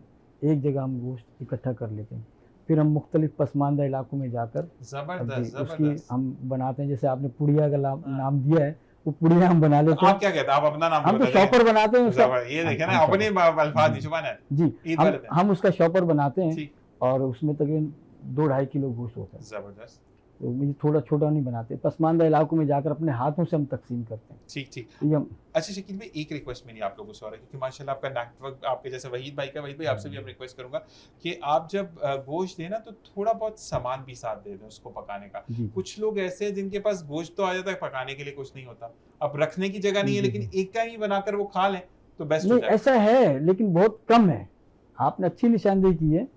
एक जगह हम गोश्त इकट्ठा कर लेते हैं, फिर हम मुख्तलिफ पसमानदा इलाकों में जाकर
ज़बरदस्त,
उसकी
ज़बरदस्त।
हम बनाते हैं। जैसे आपने पुड़िया का नाम दिया है, वो पुड़िया हम बना लेते हैं।
आप क्या कहते हैं? आप अपना नाम
हम तो
बताइए।
शॉपर बनाते हैं उसका।
ये देखें ना,
हम
अपने
शॉपर।
अल्फाज नहीं छुपाना है।
जी,
ईद वाले दिन।
हम उसका शॉपर बनाते हैं,
ठीक।
और उसमें तकरीबन 2-2.5 किलो गोश्त होता है।
जबरदस्त।
तो ये थोड़ा छोटा नहीं बनाते, पसमानदा इलाकों में जाकर अपने हाथों से हम तकसीम करते हैं।
ठीक ठीक।
तो ये हम
अच्छा शकील भाई, एक रिक्वेस्ट मेरी आप लोगों से और है, क्योंकि माशाल्लाह आपका नेटवर्क, आपके जैसे वहीद भाई का, वहीद भाई आपसे भी हम रिक्वेस्ट करूंगा कि आप जब गोश्त देना तो थोड़ा बहुत सामान भी साथ दे दें उसको पकाने का।
जी।
कुछ लोग ऐसे हैं जिनके पास गोश्त तो आ जाता है, पकाने के लिए कुछ नहीं होता, अब रखने की जगह नहीं है,
जी,
लेकिन एक टाइम ही बनाकर वो खा लें तो बेस्ट हो
नहीं,
जाए।
ऐसा है लेकिन बहुत कम है। आपने अच्छी निशानदेही की है,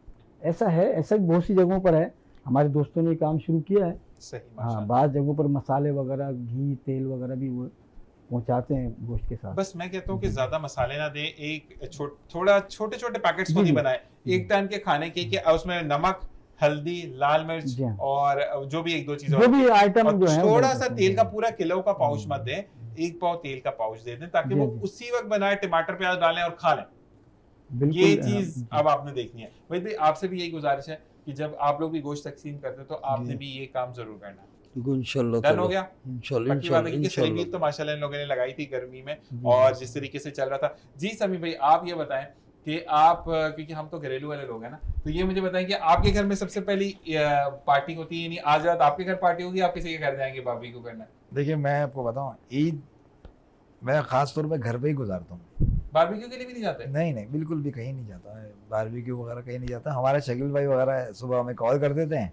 ऐसा है, ऐसा बहुत सी जगहों पर है। हमारे दोस्तों ने काम शुरू किया है।
सही,
हाँ,
माशाल्लाह।
बाद जगहों पर मसाले वगैरह, घी, तेल वगैरह भी वो पहुंचाते हैं गोश्त के साथ।
बस मैं कहता हूँ कि ज्यादा मसाले ना दें, एक थोड़ा छोटे छोटे पैकेट्स को
जी,
नहीं
जी।
बनाए, एक टाइम के खाने के, कि उसमें नमक, हल्दी, लाल मिर्च
जी हाँ।
और जो भी एक दो चीजें
जो भी आइटम
और
जो है
थोड़ा सा तेल का, पूरा किलो का पाउच मत दें, 1 पाव तेल का पाउच दे दें, ताकि
जी,
वो
जी।
उसी वक्त बनाए, टमाटर प्याज डालें और खा लें।
बिल्कुल
ये
हाँ,
चीज
जी।
अब आपने देखनी है। वही भाई आपसे भी यही गुजारिश है कि जब आप लोग भी गोश्त तकसीम करते हैं तो आपने
जी।
भी ये काम जरूर करना है।
इंशाल्लाह
डन हो गया?
इंशाल्लाह
पक्की बात है, क्योंकि
इंशाल्लाह
सेलिब्रेट तो माशाल्लाह इन लोगों ने लगाई थी गर्मी में
जी,
और
जी।
जिस तरीके से चल रहा था। जी समी भाई, आप ये बताएं कि आप, क्योंकि हम तो घरेलू वाले लोग हैं ना, तो ये मुझे बताएं कि आपके घर में सबसे पहली पार्टी होती है, यानी आज रात आपके घर पार्टी होगी, आप किसी के घर जाएंगे बारबी को करना?
देखिए मैं आपको बताऊं, ईद मैं खास तौर पे घर पे ही गुजारता हूँ।
बारबेक्यू के लिए भी नहीं जाते?
नहीं नहीं, बिल्कुल भी कहीं नहीं जाता है, बारबेक्यू वगैरह कहीं नहीं जाता। हमारे शकील भाई वगैरह सुबह हमें कॉल कर देते हैं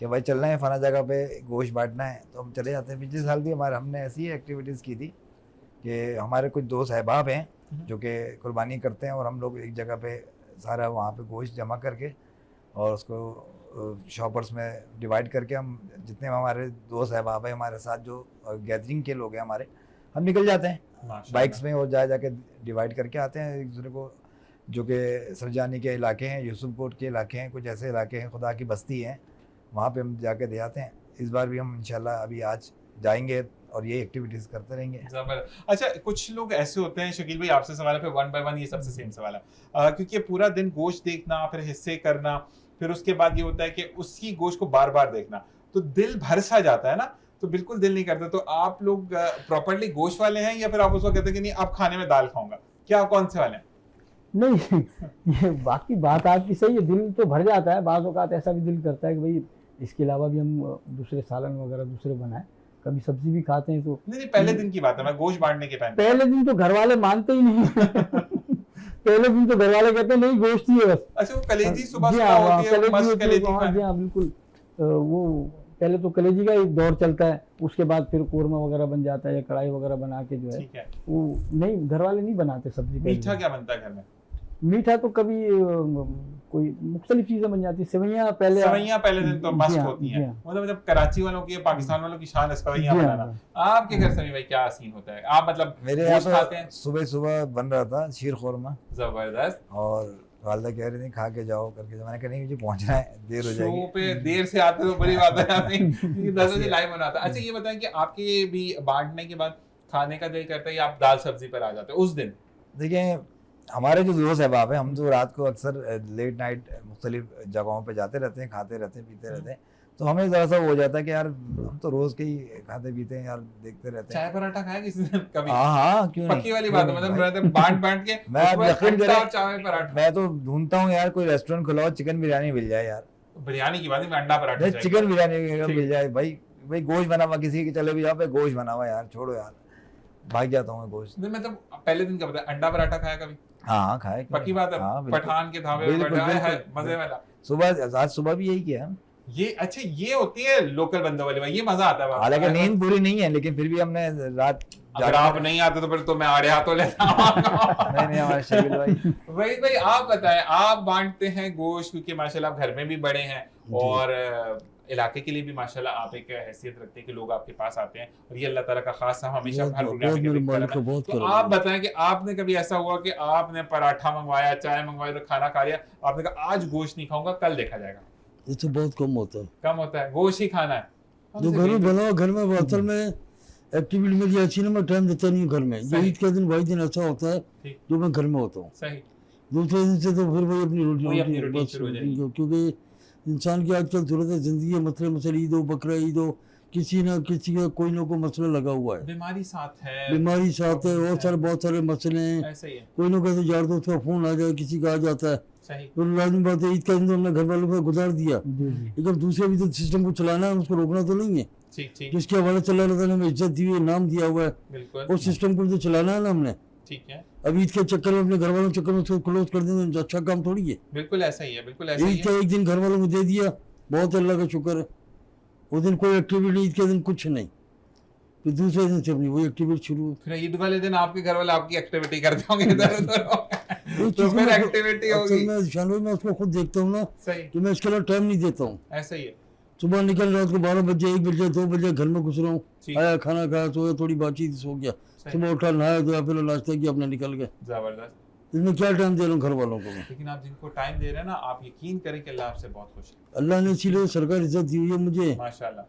कि भाई चलना है फला जगह पे, गोश्त बांटना है, तो हम चले जाते हैं। पिछले साल भी हमने ऐसी एक्टिविटीज़ की थी कि हमारे कुछ दोस्त अहबाब हैं जो कि कुर्बानी करते हैं, और हम लोग एक जगह पे सारा वहाँ पे गोश्त जमा करके और उसको शॉपर्स में डिवाइड करके, हम जितने हमारे दोस्त अहबाब हैं हमारे साथ जो गैदरिंग के लोग हैं हमारे, हम निकल जाते हैं
माशाल्लाह।
बाइक्स में और जा जाके डिवाइड करके आते हैं एक दूसरे को। जो कि सरजानी के इलाके हैं, यूसुफकोट के इलाके हैं, कुछ ऐसे इलाके हैं, खुदा की बस्ती हैं, वहाँ पे हम जाके दे आते हैं। इस बार भी हम इंशाल्लाह अभी आज जाएंगे और ये एक्टिविटीज़ करते रहेंगे।
जबरदस्त। अच्छा, कुछ लोग ऐसे होते हैं, शकील भाई आपसे सवाल है, फिर वन बाय वन ये सबसे सेम सवाल है, क्योंकि पूरा दिन गोश्त देखना, फिर हिस्से करना, फिर उसके बाद ये होता है कि उसी गोश्त को बार बार देखना, तो दिल भर सा जाता है ना, तो बिल्कुल दिल नहीं करता। तो आप लोग प्रॉपर्ली गोश्त वाले हैं, या फिर आप उस वक्त कहते हैं कि नहीं आप खाने में दाल खाऊंगा, क्या कौन से वाले हैं?
नहीं, ये बाकी बात आपकी सही है, दिल तो भर जाता है। बाज़ औक़ात ऐसा भी दिल करता है कि भाई इसके अलावा भी हम दूसरे सालन वगैरह दूसरे बनाएं, कभी सब्जी भी खाते हैं तो।
नहीं, पहले दिन की बात है, मैं गोश्त बांटने के टाइम।
पहले दिन तो घर वाले मानते ही नहीं पहले दिन तो घर वाले कहते हैं नहीं गोश्त ही है बस।
अच्छा, वो कलेजी सुबह
जी
सुबह
हाँ,
होती है, मस्त
होती है,
कलेजी
हाँ, जी
खाना।
हाँ बिल्कुल। वो पहले तो कलेजी का एक दौर चलता है, उसके बाद फिर कोरमा वगैरह बन जाता है या कढ़ाई वगैरह बना के जो है
ठीक है।
वो नहीं, घर वाले नहीं बनाते सब्जी।
मीठा क्या बनता है घर में?
मीठा तो कभी कोई मुख्तलिफ चीजें बन जाती है। सेवइयाँ पहले
दिन तो मस्त
जी हाँ,
होती
जी
हैं,
हाँ।
मतलब कराची वालों की, पाकिस्तान वालों की शान है सेवइयाँ
जी हाँ,
बनाना। आपके घर समी भाई क्या सीन होता है? आप मतलब
मेरे यहाँ
गोश्त खाते हैं?
तो सुबह सुबह बन रहा था शीर खुरमा,
जबरदस्त।
और वालदा कह रही थी खा के जाओ करके, मैंने कहा नहीं मुझे पहुंचना है, देर हो
शो
जाएगी।
पे देर से आते तो बड़ी बात है, क्योंकि 10 बजे लाइव बनाता है। अच्छा, ये बताएं कि आपके भी बांटने के बाद खाने का दिल करता है या आप दाल सब्जी पर आ जाते हैं उस दिन?
देखिए हमारे जो दोस्त अहबाब हैं, हम तो रात को अक्सर लेट नाइट मुख्तलिफ जगहों पे जाते रहते हैं, खाते रहते हैं, पीते रहते हैं, तो हमें ज़रा सा हो जाता है कि यार हम तो रोज़ के ही खाते पीते हैं यार, देखते रहते हैं।
चाय पराठा खाया किसी दिन कभी?
हाँ क्यों नहीं,
पक्की वाली
क्यों
बात है,
नहीं
मतलब
भाई।
मैं बांट के
मैं
उसमें
यकीन
अंडा
करें,
और चाय पराठा।
मैं तो ढूंढता हूँ यार कोई रेस्टोरेंट खुला हो, चिकन बिरयानी मिल जाए यार,
बिरयानी की बात नहीं, मैं अंडा पराठा
नहीं
चाहिए।
चिकन बिरयानी
ठीक।
मिल जाए भाई। भाई गोश्त बना हुआ किसी के चले भी जाओ पे, गोश्त बना हुआ यार, छोड़ो यार, भाग जाता हूँ मैं गोश्त।
नहीं, मतलब पहले दिन का पता है, अंडा पराठा खाया कभी?
हाँ खाए, क्यों
पक्की
नहीं?
बात है,
हाँ, बिल्कुल।
पठान के धाबे में
बिल्कुल,
बैठा है,
बिल्कुल,
मजे वाला।
सुबह आज सुबह भी यही किया है।
ये अच्छा, ये होती है लोकल बंदों वाली बात, ये मजा आता है।
हालांकि नींद पूरी नहीं है, लेकिन फिर भी हमने रात
अगर आप नहीं आते तो फिर तो मैं आड़े हाथों लेता
नहीं नहीं, हमारे शकील भाई।
वही भाई, आप बताएं, आप बांटते हैं गोश्त, क्योंकि माशाल्लाह आप घर में भी बड़े हैं और इलाके के लिए भी माशाल्लाह आप एक हैसियत रखते हैं कि लोग आपके पास आते हैं, और ये अल्लाह ताला का खास है, हमेशा हर प्रोग्राम में
मेरे मालिक का
करम है।
बहुत
तो
करम
आप
है।
बताएं कि आपने कभी ऐसा हुआ कि आपने पराठा मंगवाया, चाय मंगवाई, तो खाना खा लिया, आपने कहा आज गोश्त नहीं खाऊंगा, कल देखा जाएगा?
ये तो बहुत कम होता है,
कम होता है, गोश्त ही खाना है।
जो घर में बना हुआ, घर में वो असल में एक्टिविटी मेरी अच्छी ना, मैं टाइम देता नहीं हूँ घर में। ये
सही।
ईद का दिन वही दिन अच्छा होता है
ठीक।
जो मैं घर में होता हूँ।
सही।
दूसरे दिन से तो फिर वही अपनी
वही अपनी
रोटी
routine
बस
शुरू हो जाएगी।
क्योंकि इंसान की आजकल जरूरत है, जिंदगी है, मसले ईद हो, बकरा ईद हो, किसी ना किसी का कोई ना कोई मसला लगा हुआ है,
बीमारी साथ है,
बीमारी साथ है, और सारे बहुत सारे मसले हैं।
ऐसा ही है।
कोई ना कोई यार दोस्त का फोन आ जाए, किसी का आ जाता है,
सही।
तो लाजमी बात है ईद का दिन तो हमने घर वालों को गुजार दिया,
जी जी।
लेकिन दूसरे भी तो सिस्टम को चलाना है, उसको रोकना तो नहीं है।
ठीक ठीक,
जिसके हवाले से अल्लाह ताला ने हमें इज्जत दी हुई है, नाम दिया हुआ है,
बिल्कुल
उस सिस्टम को तो चलाना है ना हमने।
ठीक है,
अब ईद के चक्कर में अपने घर वालों के चक्कर में उसको क्लोज कर देना तो अच्छा काम थोड़ी है।
बिल्कुल ऐसा ही है, बिल्कुल ऐसा ही
ईद का
है।
एक दिन घर वालों को दे दिया, बहुत अल्लाह का शुक्र है। उस दिन कोई एक्टिविटी, ईद के दिन कुछ नहीं, फिर दूसरे दिन से अपनी वही एक्टिविटी शुरू।
फिर ईद वाले दिन आपके घर वाले आपकी एक्टिविटी करते होंगे इधर उधर,
वो
तो
चीज़
फिर
मैं-
एक्टिविटी
अक्सर
होगी।
मैं शान भाई, मैं उसको खुद देखता हूँ ना
सही,
कि मैं इसके अलावा टाइम नहीं देता हूँ।
ऐसा ही है।
सुबह निकल, रात को 12 बजे, 1 बजे, 2 बजे घर में घुस रहा हूँ,
ठीक।
आया खाना खाया, सोया, थोड़ी बातचीत, सो गया,
सही।
सुबह उठा, नहाया धोया, फिर नाश्ता किया, अपने निकल गए।
जबरदस्त।
इसमें क्या टाइम दे रहा हूँ घर वालों को मैं।
लेकिन आप जिनको टाइम दे रहे हैं ना, आप यकीन करें कि अल्लाह आपसे बहुत खुश है,
अल्लाह ने इसीलिए सरकार इज्जत दी हुई है मुझे,
माशाल्लाह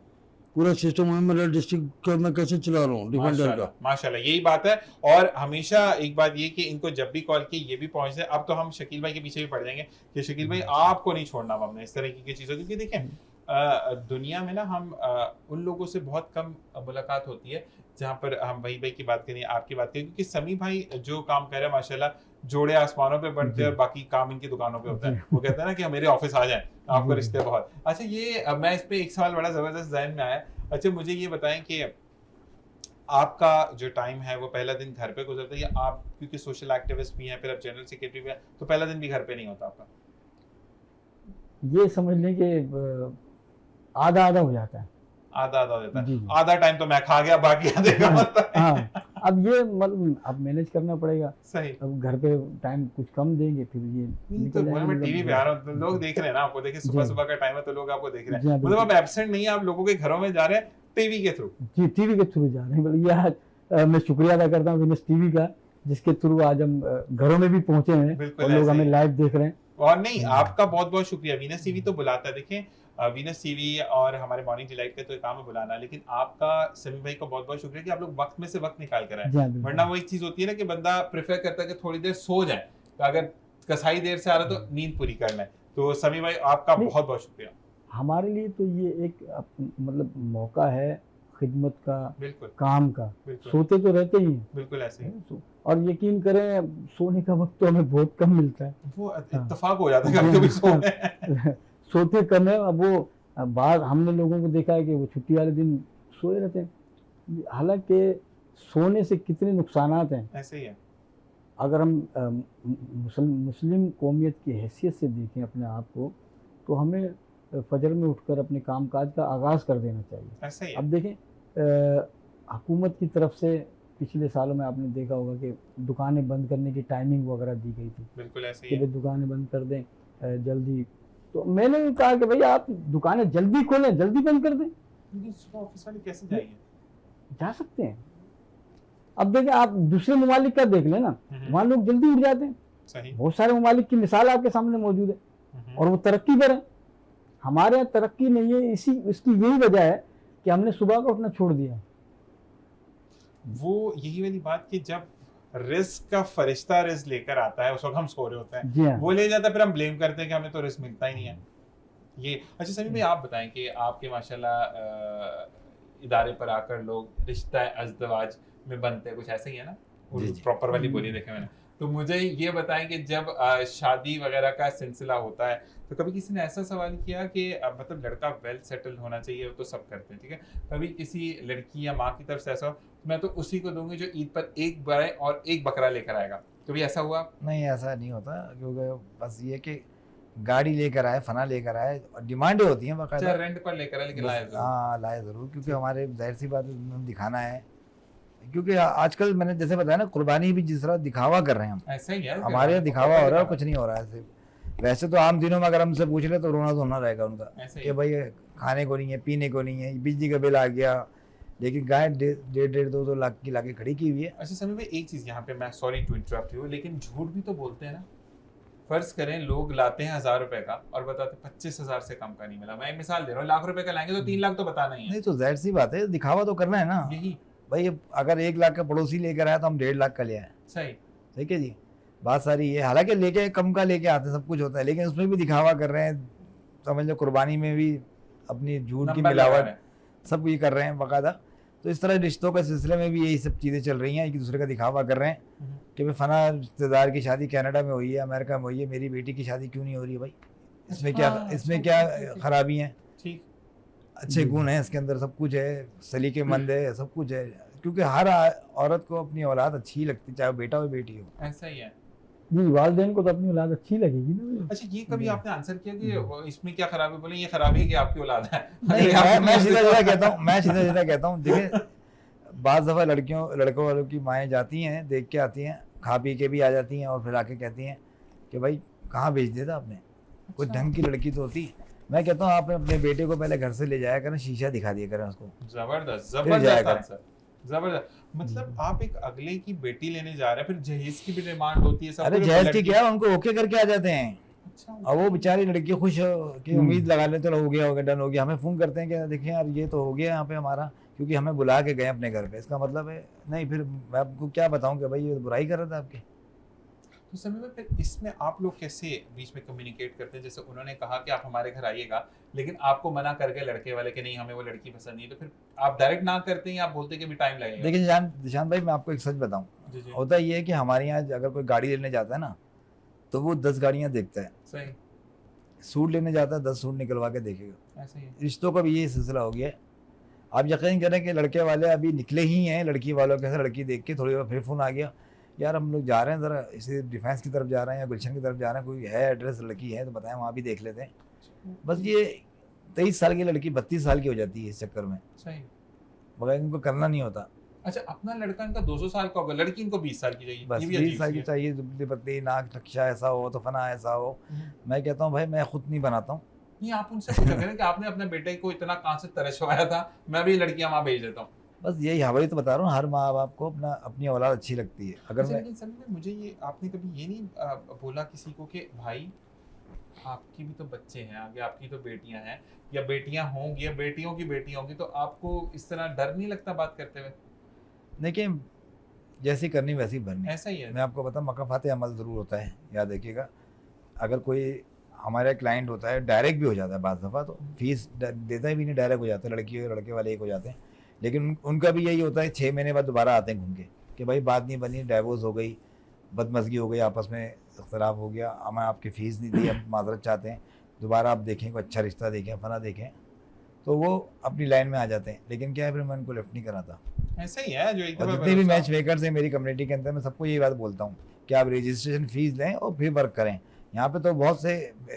पूरा सिस्टम है मेरा डिस्ट्रिक्ट का, मैं कैसे चला रहा हूँ डिफेंडर
माशाल्लाह
का।
माशाल्लाह, यही बात है। और हमेशा एक बात ये कि इनको जब भी कॉल किए ये भी पहुंचते हैं। अब तो हम शकील भाई के पीछे भी पड़ जाएंगे कि शकील भाई आपको नहीं छोड़ना हमने इस तरह की चीज़ों, क्योंकि देखें दुनिया में ना हम उन लोगों से बहुत कम मुलाकात होती है जहाँ पर हम वही भाई की बात करें, आपकी बात करें, क्योंकि समी भाई जो काम कर रहे हैं माशाल्लाह, जोड़े आसमानों पे बनते हैं और बाकी काम इनकी दुकानों पे होता है। वो कहते हैं ना कि मेरे ऑफिस आ जाएं, आपको रिश्ते बहुत। अच्छा, ये मैं इस पे एक सवाल बड़ा जबरदस्त ज़हन में आया। अच्छा, मुझे ये बताएं कि आपका जो टाइम है वो पहला दिन घर पे गुजरता है, या आप क्योंकि सोशल एक्टिविस्ट भी हैं, फिर आप जनरल सेक्रेटरी भी हैं, तो पहला दिन भी घर पे नहीं होता आपका?
ये समझ लें कि आधा आधा हो जाता है।
आधा आधा देता है।
जी।
आधा टाइम तो मैं खा गया, बाकी आधे का मतलब है।
हाँ, अब ये मतलब अब मैनेज करना पड़ेगा।
सही।
अब घर पे टाइम कुछ कम देंगे, फिर ये
तो
निकल
मैं
जाएंगे।
टीवी पे आ रहा हूँ, तो लोग देख रहे हैं ना आपको, देखिए सुबह
जी।
सुबह का टाइम है तो लोग आपको देख रहे
जी
हैं,
हाँ,
मतलब आप
बिल्कुल।
एब्सेंट नहीं है, आप लोगों के घरों में जा रहे हैं टीवी के थ्रू।
जी, टीवी के थ्रू जा रहे हैं। मतलब ये आज मैं शुक्रिया अदा करता हूँ विनस टीवी का, जिसके थ्रू आज हम घरों में भी पहुंचे हैं
बिल्कुल
और लोग
ऐसे
हमें
ही।
लाइव देख रहे हैं।
और नहीं, आपका बहुत बहुत शुक्रिया। वीनस टीवी तो बुलाता है, देखें वीनस टीवी और हमारे मॉर्निंग डिलाइट का तो काम है बुलाना, लेकिन आपका समी भाई को बहुत बहुत शुक्रिया कि आप लोग वक्त में से वक्त निकाल कर आए।
जी हाँ, बिल्कुल।
वरना वो एक चीज होती है ना कि बंदा प्रेफर करता है कि थोड़ी देर सो जाए, तो अगर कसाई देर से आ रहा तो नींद पूरी कर लें। तो समी भाई आपका
नहीं।
बहुत बहुत शुक्रिया।
हमारे लिए तो ये एक मतलब मौका है खिदमत का,
बिल्कुल
काम का।
बिल्कुल
सोते तो रहते ही हैं,
बिल्कुल ऐसे ही।
और यकीन करें सोने का वक्त तो हमें बहुत कम मिलता है।
वो इत्तेफाक हो जाता है कभी कभी सो में।
सोते कम है। अब वो बाहर हमने लोगों को देखा है कि वो छुट्टी वाले दिन सोए रहते हैं। हालांकि सोने से कितने नुकसानात हैं।
ऐसे ही है।
अगर हम मुस्लिम कौमियत की हैसियत से देखें अपने आप को, तो हमें फजर में उठकर अपने कामकाज का आगाज़ कर देना चाहिए।
ऐसे ही है।
अब देखें हुकूमत की तरफ से पिछले सालों में आपने देखा होगा कि दुकानें बंद करने की टाइमिंग वगैरह दी गई थी
बिल्कुल ऐसे ही
कि
है।
भाई दुकानें बंद कर दें जल्दी। तो मैंने भी कहा कि भाई आप दुकानें जल्दी खोलें, जल्दी बंद कर दें।
लेकिन सुबह ऑफिस वाले कैसे जाएंगे?
जा सकते हैं। अब देखें, आप दूसरे ममालिक का देख लें ना, वहाँ लोग जल्दी उठ जाते हैं।
सही।
बहुत सारे ममालिक की मिसाल आपके सामने मौजूद है और वो तरक्की पर है। हमारे यहाँ तरक्की नहीं है। इसकी यही वजह है कि हमने सुबह का उठना छोड़ दिया।
वो यही वाली बात कि जब रिस्क का फरिश्ता रिस्क लेकर आता है, उस वक्त हम सो रहे होते
जी
हैं,
हाँ।
वो ले जाता है, फिर हम ब्लेम करते हैं कि हमें तो रिस्क मिलता ही नहीं है। ये अच्छा समी भाई, आप बताएं कि आपके माशाल्लाह इदारे पर आकर लोग रिश्ता अज़दवाज में बनते हैं, कुछ ऐसे ही है ना?
जी, जी।
प्रॉपर वाली बोली देखे मैंने। तो मुझे ये बताएं कि जब शादी वगैरह का सिलसिला होता है, तो कभी किसी ने ऐसा सवाल किया कि मतलब लड़का वेल सेटल होना चाहिए, वो तो सब करते हैं, ठीक है, कभी किसी लड़की या माँ की तरफ से ऐसा हो, मैं तो उसी को दूंगी जो ईद पर एक गाय और एक बकरा लेकर आएगा, कभी ऐसा हुआ?
नहीं, ऐसा नहीं होता, क्योंकि बस ये कि गाड़ी लेकर आए, फना लेकर आए, और डिमांडें होती हैं
अच्छा,
बाकायदा।
रेंट पर लेकर आए, लेकिन लाए जरूर।
हाँ, लाए ज़रूर, क्योंकि हमारे जाहिर सी बात है दिखाना है। क्योंकि आजकल मैंने जैसे बताया ना, कुर्बानी भी जिस तरह दिखावा कर रहे हैं हम,
ऐसा ही है,
हमारे यहाँ दिखावा हो रहा है, कुछ नहीं हो रहा है। वैसे तो आम दिनों में अगर हमसे पूछ ले तो रोना धोना रहेगा उनका
ऐसे ही
कि भाई खाने को नहीं है, पीने को नहीं है, बिजली का बिल आ गया, लेकिन गाय 1.5-2 लाख की लाके खड़ी की हुई है।
अच्छा समी भाई, एक चीज यहाँ पे, मैं सॉरी टू इंटरप्ट यू, लेकिन झूठ भी तो बोलते हैं ना। फर्ज करें लोग लाते हैं 1000 रुपए का और बताते 25,000 से कम का नहीं मिला। मैं एक मिसाल दे रहा हूँ, लाख रुपए का लाएंगे तो 3 लाख तो बताना ही है।
नहीं तो जाहिर सी बात है, दिखावा तो करना है ना
यही
भाई। अगर 1 लाख का पड़ोसी लेकर आया तो हम 1.5 लाख का ले आए,
सही।
ठीक है जी, बात सारी है। हालांकि लेके कम का लेके आते सब कुछ होता है, लेकिन उसमें भी दिखावा कर रहे हैं। समझ लो कुर्बानी में भी अपनी झूठ की
नंबर लगा
मिलावट
रहे हैं।
सब ये कर रहे हैं बाकायदा। तो इस तरह रिश्तों के सिलसिले में भी यही सब चीज़ें चल रही हैं, एक दूसरे का दिखावा कर रहे हैं कि भाई फना रिश्तेदार की शादी कनाडा में हुई है, अमेरिका में हुई है, मेरी बेटी की शादी क्यों नहीं हो रही है भाई? इसमें क्या खराबी है?
ठीक।
अच्छे गुण हैं इसके अंदर, सब कुछ है, सलीकेमंद है, सब कुछ है। क्योंकि हर औरत को अपनी औलाद अच्छी ही लगती, चाहे वो बेटा हो बेटी हो।
ऐसा ही है।
जी, वालिदैन को तो अपनी औलाद अच्छी लगेगी ना।
अच्छा, ये कभी आपने आंसर किया कि इसमें क्या खराबी? बोले ये खराबी है कि आपकी औलाद है।
नहीं, मैं सीधा सीधा कहता हूँ देखिए, बाज़ दफ़ा लड़कों वालों की माएँ जाती हैं, देख के आती हैं, खा पी के भी आ जाती हैं और फिर आके कहती हैं कि भाई कहाँ भेज दिया था आपने, कुछ ढंग की लड़की तो होती। मैं कहता हूँ आपने अपने बेटे को पहले घर से ले जाया करें, शीशा दिखा दिया करें उसको।
जबरदस्त
फिर जाया
जबरदस्त
करें।
आंसर, जबरदस्त। मतलब आप एक अगले की बेटी लेने जा रहे हैं, फिर जहेज की भी डिमांड होती है, सब
अरे
कुछ
जहेज की
लड़की-
क्या, उनको ओके करके आ जाते हैं।
अच्छा,
और वो बेचारी लड़की खुश की उम्मीद लगा लेते, हो गया डन हो गया। हमें फ़ोन करते हैं कि देखिए यार ये तो हो गया यहाँ पे हमारा, क्योंकि हमें बुला के गए अपने घर पे। इसका मतलब है नहीं, फिर मैं आपको क्या बताऊँ कि भाई ये बुराई कर रहा था आपकी।
तो समय में फिर इसमें आप लोग कैसे बीच में कम्युनिकेट करते हैं? जैसे उन्होंने कहा कि आप हमारे घर आइएगा, लेकिन आपको मना कर गए लड़के वाले कि नहीं हमें वो लड़की पसंद नहीं, तो फिर आप डायरेक्ट ना करते हैं या आप बोलते हैं कि भी टाइम लगेगा?
देखिए निशांत भाई, मैं आपको एक सच बताऊं,
जी जी।
होता ये है कि हमारे यहाँ अगर कोई गाड़ी लेने जाता है ना, तो वो 10 गाड़ियाँ देखता है।
सही।
सूट लेने जाता है 10 सूट निकलवा के देखेगा।
ऐसा ही है।
रिश्तों का भी ये सिलसिला हो गया है। आप यकीन करें कि लड़के वाले अभी निकले ही हैं, लड़की वालों के साथ लड़की देख के थोड़ी देर फिर फ़ोन आ गया, यार हम लोग जा रहे हैं ज़रा इसी डिफेंस की तरफ जा रहे हैं या गुलशन की तरफ जा रहे हैं, कोई है एड्रेस लड़की है तो बताएं, वहाँ भी देख लेते हैं। बस ये 23 साल की लड़की 32 साल की हो जाती है इस चक्कर में,
सही।
मगर इनको करना नहीं होता।
अच्छा, अपना लड़का इनका 200 साल का होगा, लड़की इनको 20 साल की चाहिए,
बस
ये भी
20
अजीब
साल
सी
की
है।
चाहिए, दुबली पतली, नाक नक्शा ऐसा हो तो फना ऐसा हो। मैं कहता हूँ भाई मैं खुद नहीं बनाता हूँ।
नहीं, आप उनसे पूछा करें कि आपने अपने बेटे को इतना कहाँ से तरसवाया था, मैं भी लड़कियां वहां भेज देता हूँ।
बस यही हवाई तो बता रहा हूँ, हर माँ बाप को अपनी औलाद अच्छी लगती है। अगर
अच्छा,
मैं
लेकिन सर में मुझे ये आपने कभी ये नहीं बोला किसी को कि भाई आपकी भी तो बच्चे हैं आगे, आपकी तो बेटियां हैं या बेटियां होंगी या बेटियों की बेटियां होंगी, तो आपको इस तरह डर नहीं लगता बात करते हुए?
देखिए, जैसी करनी वैसी भरनी।
ऐसा ही है।
मैं आपको बताऊँ, मकाफात अमल ज़रूर होता है, याद रखिएगा। अगर कोई हमारा क्लाइंट होता है, डायरेक्ट भी हो जाता है बाज़ दफ़ा, तो फीस देता ही भी नहीं, डायरेक्ट हो जाता है, लड़की और लड़के वाले एक हो जाते हैं। लेकिन उनका भी यही होता है, 6 महीने बाद दोबारा आते हैं घूम के कि भाई बात नहीं बनी, डाइवोर्स हो गई, बदमज़गी हो गई, आपस में इख्तलाफ हो गया, हमें आपकी फ़ीस नहीं दी, हम माजरत चाहते हैं, दोबारा आप देखें, कोई अच्छा रिश्ता देखें, फना देखें, तो वो अपनी लाइन में आ जाते हैं। लेकिन क्या है, फिर मैं उनको लेफ्ट नहीं कराता।
ऐसा ही है जो एक
और
दफा
जितने भी
भरोसा-
मैच मेकर्स हैं मेरी कम्युनिटी के अंदर, मैं सबको यही बात बोलता हूँ कि आप रजिस्ट्रेशन फ़ीस लें और फिर वर्क करें। यहाँ पे तो बहुत से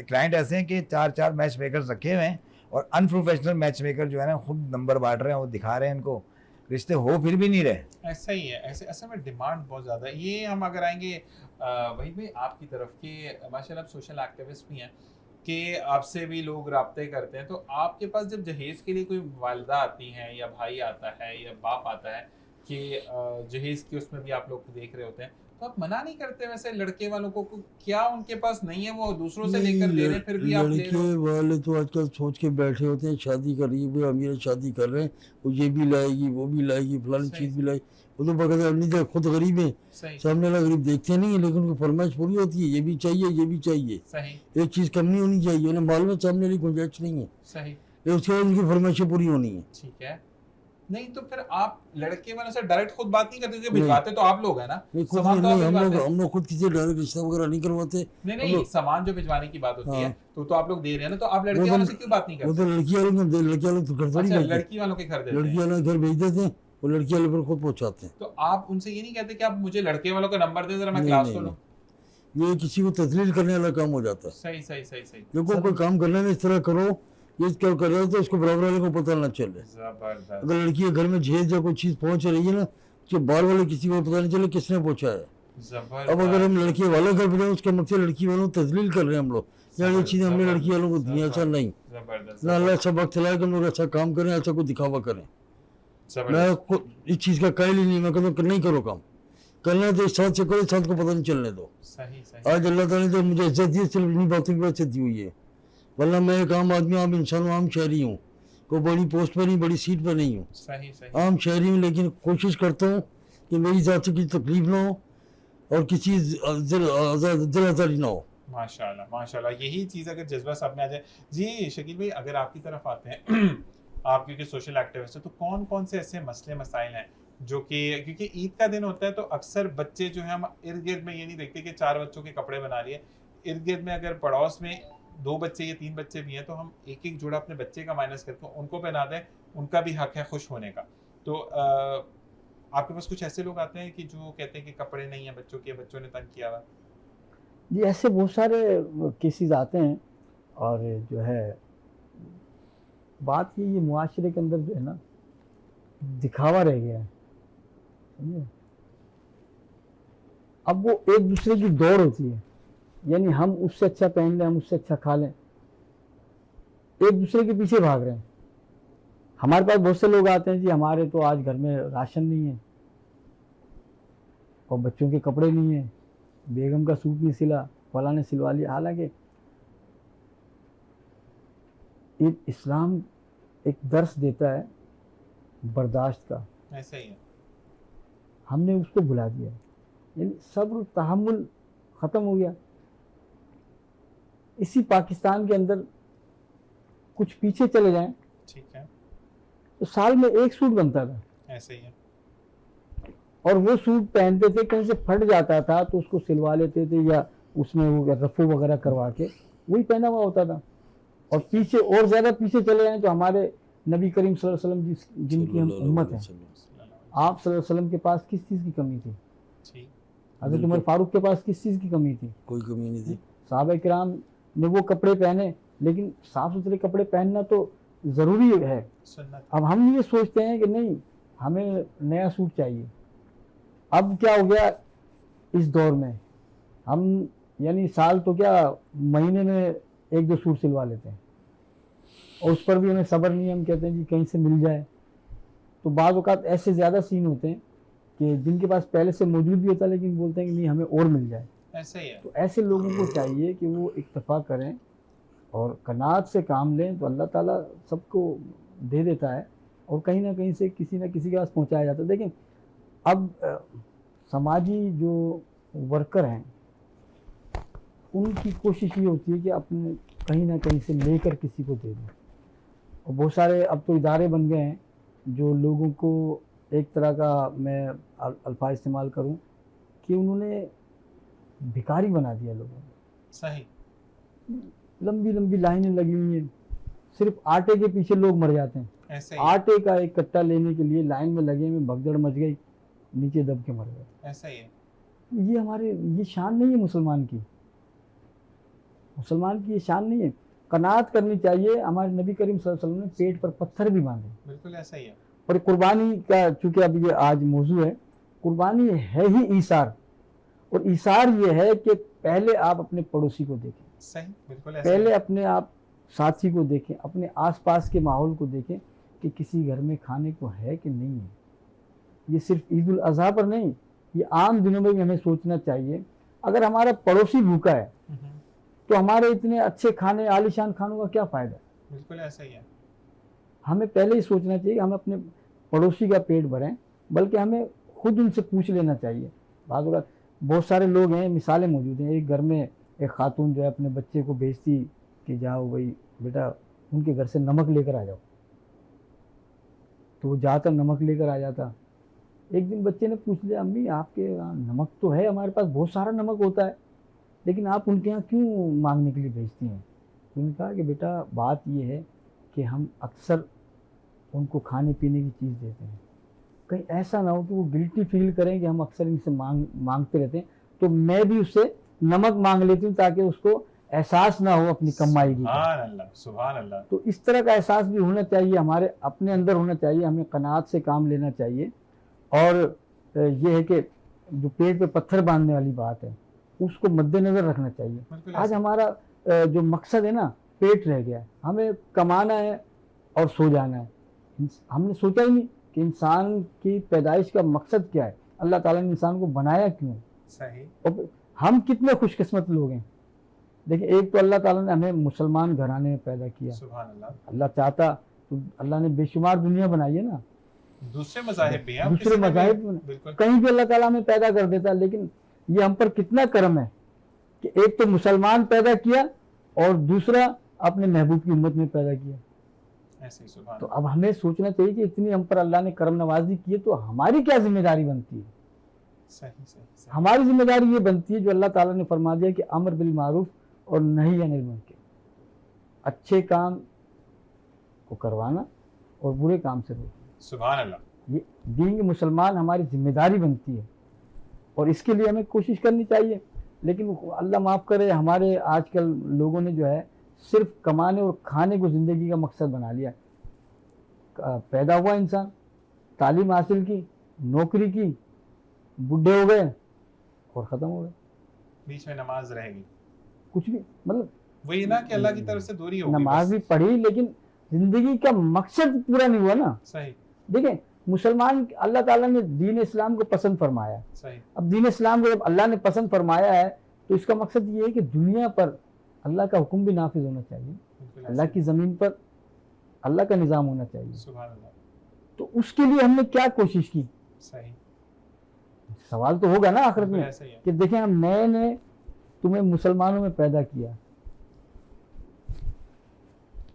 क्लाइंट ऐसे हैं कि 4-4 मैच मेकर्स रखे हुए हैं और अनप्रोफेशनल मैच मेकर जो है ना, खुद नंबर बांट रहे हैं, वो दिखा रहे हैं इनको, रिश्ते हो फिर भी नहीं रहे।
ऐसा ही है। ऐसे ऐसे में डिमांड बहुत ज़्यादा है। ये हम अगर आएंगे वही भाई आपकी तरफ के, माशाल्लाह आप सोशल एक्टिविस्ट भी हैं कि आपसे भी लोग राब्ते करते हैं, तो आपके पास जब जहेज़ के लिए कोई वालिदा आती हैं या भाई आता है या बाप आता है कि जहेज़ की उसमें भी आप लोग देख रहे होते हैं, तो आप मना नहीं करते वैसे लड़के वालों को? क्या उनके पास नहीं है, वो दूसरों से लेकर दे रहे हैं, फिर भी आप ले रहे
लड़के
हो?
वाले तो आजकल सोच के बैठे होते हैं शादी करेंगे, अमीर शादी कर रहे हैं, वो ये भी लाएगी वो भी लाएगी फलानी
सही,
चीज़ भी लाएगी। वो तो बगैर अपनी तरह खुद गरीब है,
सही
सामने वाला गरीब देखते नहीं है, लेकिन उनको फरमाइश पूरी होती है, ये भी चाहिए ये भी चाहिए,
सही
एक चीज़ कम नहीं होनी चाहिए, उन्हें माल में सामने वाली गुंजाइश नहीं है,
सही।
ये उसके बाद उनकी फरमाइशें पूरी होनी है।
ठीक है। नहीं तो फिर आप लड़के वालों से डायरेक्ट खुद बात नहीं करते, क्योंकि
नहीं।
भिजवाते तो आप लोग हैं ना,
नहीं खुद
सामान तो
नहीं,
आप भिजवाते हैं।
हम लोग खुद किसी डायरेक्ट रिश्ता वगैरह नहीं करवाते।
नहीं
हम
नहीं,
लोग
सामान जो भिजवाने की बात होती है
हाँ।
तो आप लोग दे रहे हैं ना, तो आप लड़के
वो
वालों
तो
से क्यों बात नहीं
वो
करते?
तो लड़की वालों तो घर थोड़ी
अच्छा,
भेजते,
लड़की वालों के घर देते
लड़की
हैं।
वाले घर भेज देते हैं, वो लड़की वाले पर खुद पहुँचाते हैं।
तो आप उनसे ये नहीं कहते कि आप मुझे लड़के वालों का नंबर दे, जरा मैं
नहीं,
क्लास
नहीं,
तो लूं?
ये किसी को तस्लील करने वाला काम हो जाता है।
सही सही सही सही।
देखो कोई काम करने में इस तरह करो, ये क्या कर रहे हो तो उसको बराबर वाले को पता ना चले।
जबरदस्त।
अगर लड़की के घर में जहेज या कोई चीज़ पहुंच रही है ना, कि बाहर वाले किसी को पता नहीं चले किसने पहुंचा है। अब अगर हम लड़की वाले घर पे जाए, उसका मतलब लड़की वालों को तस्लील कर रहे हैं हम लोग, यार ये चीज़ें हमने लड़की वालों को दी, ऐसा नहीं
जबरदस्त
ना। अल्लाह ऐसा वक्त चलाए कि हम लोग ऐसा काम करें, ऐसा कोई दिखावा करें। मैं इस चीज़ का कायल ही नहीं, मैं कहता हूँ नहीं करो काम, करना है तो इस साथ से करो, इस साथ को पता नहीं चलने दो।
सही सही।
आज अल्लाह ताला ने तो मुझे इज्जत दी, सिर्फ इन्हीं बातों की वजह से दी हुई है, वरना मैं एक आम आदमी, आम इंसान हूँ, आम शहरी हूँ, कोई बड़ी पोस्ट पर नहीं, बड़ी सीट पर नहीं हूँ,
सही सही।
आम शहरी हूँ। लेकिन कोशिश करता हूँ कि मेरी ज़ात से किसी तकलीफ ना हो और किसी दिल आज़ारी ना हो।
माशाल्लाह माशाल्लाह, यही चीज़ अगर जज्बा साहब में आ जाए। जी शकील भाई, अगर आपकी तरफ आते हैं आप क्योंकि सोशल एक्टिविस्ट हैं, तो कौन कौन से ऐसे मसले मसाइल हैं जो कि, क्योंकि ईद का दिन होता है तो अक्सर बच्चे जो है, हम इर्द गिर्द में ये नहीं देखते कि 4 बच्चों के कपड़े बना लिए, इर्द गिर्द में अगर पड़ोस में 2 बच्चे या 3 बच्चे भी हैं तो हम एक एक जोड़ा अपने बच्चे का माइनस करके उनको पहना दें, उनका भी हक है खुश होने का। तो आपके पास कुछ ऐसे लोग आते हैं कि जो कहते हैं कि कपड़े नहीं है बच्चों के, बच्चों ने तंग किया हुआ?
जी ऐसे बहुत सारे केसेस आते हैं। और जो है बात ये मुआशरे के अंदर जो है ना, दिखावा रह गया है, समझे। अब वो एक दूसरे की दौड़ होती है, यानी हम उससे अच्छा पहन लें, हम उससे अच्छा खा लें, एक दूसरे के पीछे भाग रहे हैं। हमारे पास बहुत से लोग आते हैं, जी हमारे तो आज घर में राशन नहीं है और बच्चों के कपड़े नहीं है, बेगम का सूट नहीं सिला, फला ने सिलवा लिया। हालांकि इस्लाम एक दर्स देता है बर्दाश्त का,
ऐसा ही है।
हमने उसको भुला दिया। यानी सब्र तहम्मुल ख़त्म हो गया। इसी पाकिस्तान के अंदर कुछ पीछे चले जाएं
ठीक है,
तो साल में एक सूट बनता था,
ऐसे ही है।
और वो सूट पहनते थे, कहीं से फट जाता था तो उसको सिलवा लेते थे या उसमें वो रफू वगैरह करवा के वही पहना हुआ होता था। और पीछे और ज़्यादा पीछे चले जाएं तो हमारे नबी करीम सल्लल्लाहु अलैहि वसल्लम जिनकी हम उम्मत हैं, आप सल्लल्लाहु अलैहि वसल्लम के पास किस चीज़ की कमी थी?
ठीक,
हज़रत उमर फारूक के पास किस चीज़ की कमी थी?
कोई कमी नहीं थी।
सहाबा किराम ने वो कपड़े पहने, लेकिन साफ सुथरे कपड़े पहनना तो ज़रूरी है।
सुन्नत।
अब हम ये सोचते हैं कि नहीं हमें नया सूट चाहिए। अब क्या हो गया इस दौर में, हम यानी साल तो क्या महीने में एक दो सूट सिलवा लेते हैं, और उस पर भी हमें सब्र नहीं है, हम कहते हैं जी कहीं से मिल जाए। तो बाज़ औक़ात ऐसे ज़्यादा सीन होते हैं कि जिनके पास पहले से मौजूद भी होता है लेकिन बोलते हैं कि नहीं हमें और मिल जाए।
ऐसे ही है।
तो ऐसे लोगों को चाहिए कि वो इत्तेफाक करें और कनात से काम लें, तो अल्लाह ताला सबको दे देता है और कहीं ना कहीं से किसी न किसी के पास पहुंचाया जाता है। देखें अब समाजी जो वर्कर हैं उनकी कोशिश ये होती है कि अपने कहीं ना कहीं से लेकर किसी को दे दें, और बहुत सारे अब तो इदारे बन गए हैं जो लोगों को एक तरह का, मैं अल्फाज इस्तेमाल करूं कि उन्होंने भिखारी बना दिया लोगों ने।
सही,
लंबी लंबी लाइनें लगी हुई हैं, सिर्फ आटे के पीछे लोग मर जाते हैं।
ऐसे ही,
आटे का एक कट्टा लेने के लिए लाइन में लगे में भगदड़ मच गई, नीचे दब के मर गए।
ऐसे ही है।
ये हमारे, ये शान नहीं है मुसलमान की, मुसलमान की ये शान नहीं है। कनात करनी चाहिए। हमारे नबी करीम सल्लल्लाहु अलैहि वसल्लम ने पेट पर पत्थर भी बांधे।
बिल्कुल ऐसा ही है।
और कुर्बानी का चूंकि अब ये आज मौजू है, कुर्बानी है ही ईसार, और ईसार ये है कि पहले आप अपने पड़ोसी को देखें,
सही, बिल्कुल ऐसा ही
पहले
है।
अपने आप साथी को देखें, अपने आसपास के माहौल को देखें कि किसी घर में खाने को है कि नहीं है। ये सिर्फ ईद उल अज़हा पर नहीं, ये आम दिनों में भी हमें सोचना चाहिए। अगर हमारा पड़ोसी भूखा है तो हमारे इतने अच्छे खाने, आलीशान खानों का क्या फ़ायदा?
बिल्कुल ऐसा ही है।
हमें पहले ही सोचना चाहिए कि हम अपने पड़ोसी का पेट भरें, बल्कि हमें खुद उनसे पूछ लेना चाहिए। बहुत सारे लोग हैं, मिसालें मौजूद हैं। एक घर में एक खातून जो है अपने बच्चे को भेजती कि जाओ भाई बेटा उनके घर से नमक लेकर आ जाओ, तो वो जाकर नमक लेकर आ जाता। एक दिन बच्चे ने पूछ लिया, अम्मी आपके यहाँ नमक तो है, हमारे पास बहुत सारा नमक होता है, लेकिन आप उनके यहाँ क्यों मांगने के लिए भेजती हैं? तो उन्होंने कहा कि बेटा बात ये है कि हम अक्सर उनको खाने पीने की चीज़ देते हैं, कहीं ऐसा ना हो कि वो गिल्टी फील करें कि हम अक्सर इनसे मांगते रहते हैं, तो मैं भी उससे नमक मांग लेती हूँ ताकि उसको एहसास ना हो अपनी कमाई की।
सुभान अल्लाह, सुभान अल्लाह।
तो इस तरह का एहसास भी होना चाहिए, हमारे अपने अंदर होना चाहिए। हमें कनात से काम लेना चाहिए। और ये है कि जो पेट पे पत्थर बांधने वाली बात है उसको मद्देनज़र रखना चाहिए।
बिल्कुल
आज
ऐसा।
हमारा जो मकसद है ना, पेट रह गया है, हमें कमाना है और सो जाना है। हमने सोचा ही नहीं कि इंसान की पैदाइश का मकसद क्या है, अल्लाह ताला ने इंसान को बनाया क्यों।
सही,
और हम कितने खुशकिस्मत लोग हैं। देखिए एक तो अल्लाह ताला ने हमें मुसलमान घराने में पैदा किया,
सुभान अल्लाह।
अल्लाह चाहता तो अल्लाह ने बेशुमार दुनिया बनाई है ना,
दूसरे मज़ाहिब भी हैं,
दूसरे
किसी ने भी-
मज़ाहिब
बिल्कुल
कहीं भी अल्लाह ताला हमें पैदा कर देता, लेकिन ये हम पर कितना करम है कि एक तो मुसलमान पैदा किया और दूसरा अपने महबूब की उम्मत में पैदा किया।
ऐसे ही, सुभान
तो
अल्लाह।
अब हमें सोचना चाहिए कि इतनी हम पर अल्लाह ने करम नवाजी की है, तो हमारी क्या जिम्मेदारी बनती है?
सही, सही, सही।
हमारी जिम्मेदारी ये बनती है जो अल्लाह ताला ने फरमा दिया कि अमर बिल मारूफ और नही अनिल मुनकर, अच्छे काम को करवाना और बुरे काम से रोकना।
सुभान अल्लाह।
ये बीइंग मुसलमान हमारी जिम्मेदारी बनती है और इसके लिए हमें कोशिश करनी चाहिए। लेकिन अल्लाह माफ़ करे, हमारे आजकल लोगों ने जो है सिर्फ कमाने और खाने को ज़िंदगी का मकसद बना लिया। पैदा हुआ इंसान, तालीम हासिल की, नौकरी की, बूढ़े हो गए और ख़त्म हो गए,
बीच में नमाज रहेगी,
कुछ भी मतलब
वही ना कि अल्लाह की तरफ से दूरी होगी
नमाज
बस।
भी पढ़ी लेकिन ज़िंदगी का मकसद पूरा नहीं हुआ ना।
सही,
देखें मुसलमान, अल्लाह ताला ने दीन इस्लाम को पसंद फरमाया।
सही,
अब दीन इस्लाम को जब अल्लाह ने पसंद फरमाया है तो इसका मकसद ये है कि दुनिया पर अल्लाह का हुक्म भी नाफिज होना चाहिए,
बिल्कुल
अल्लाह
ऐसे
की ज़मीन पर अल्लाह का निज़ाम होना चाहिए।
ही। सुभान अल्लाह।
तो उसके लिए हमने क्या कोशिश की?
सही,
सवाल तो होगा ना आखिरत
बिल्कुल
में
ऐसा ही है।
कि देखें हम नए नए तुम्हें मुसलमानों में पैदा किया,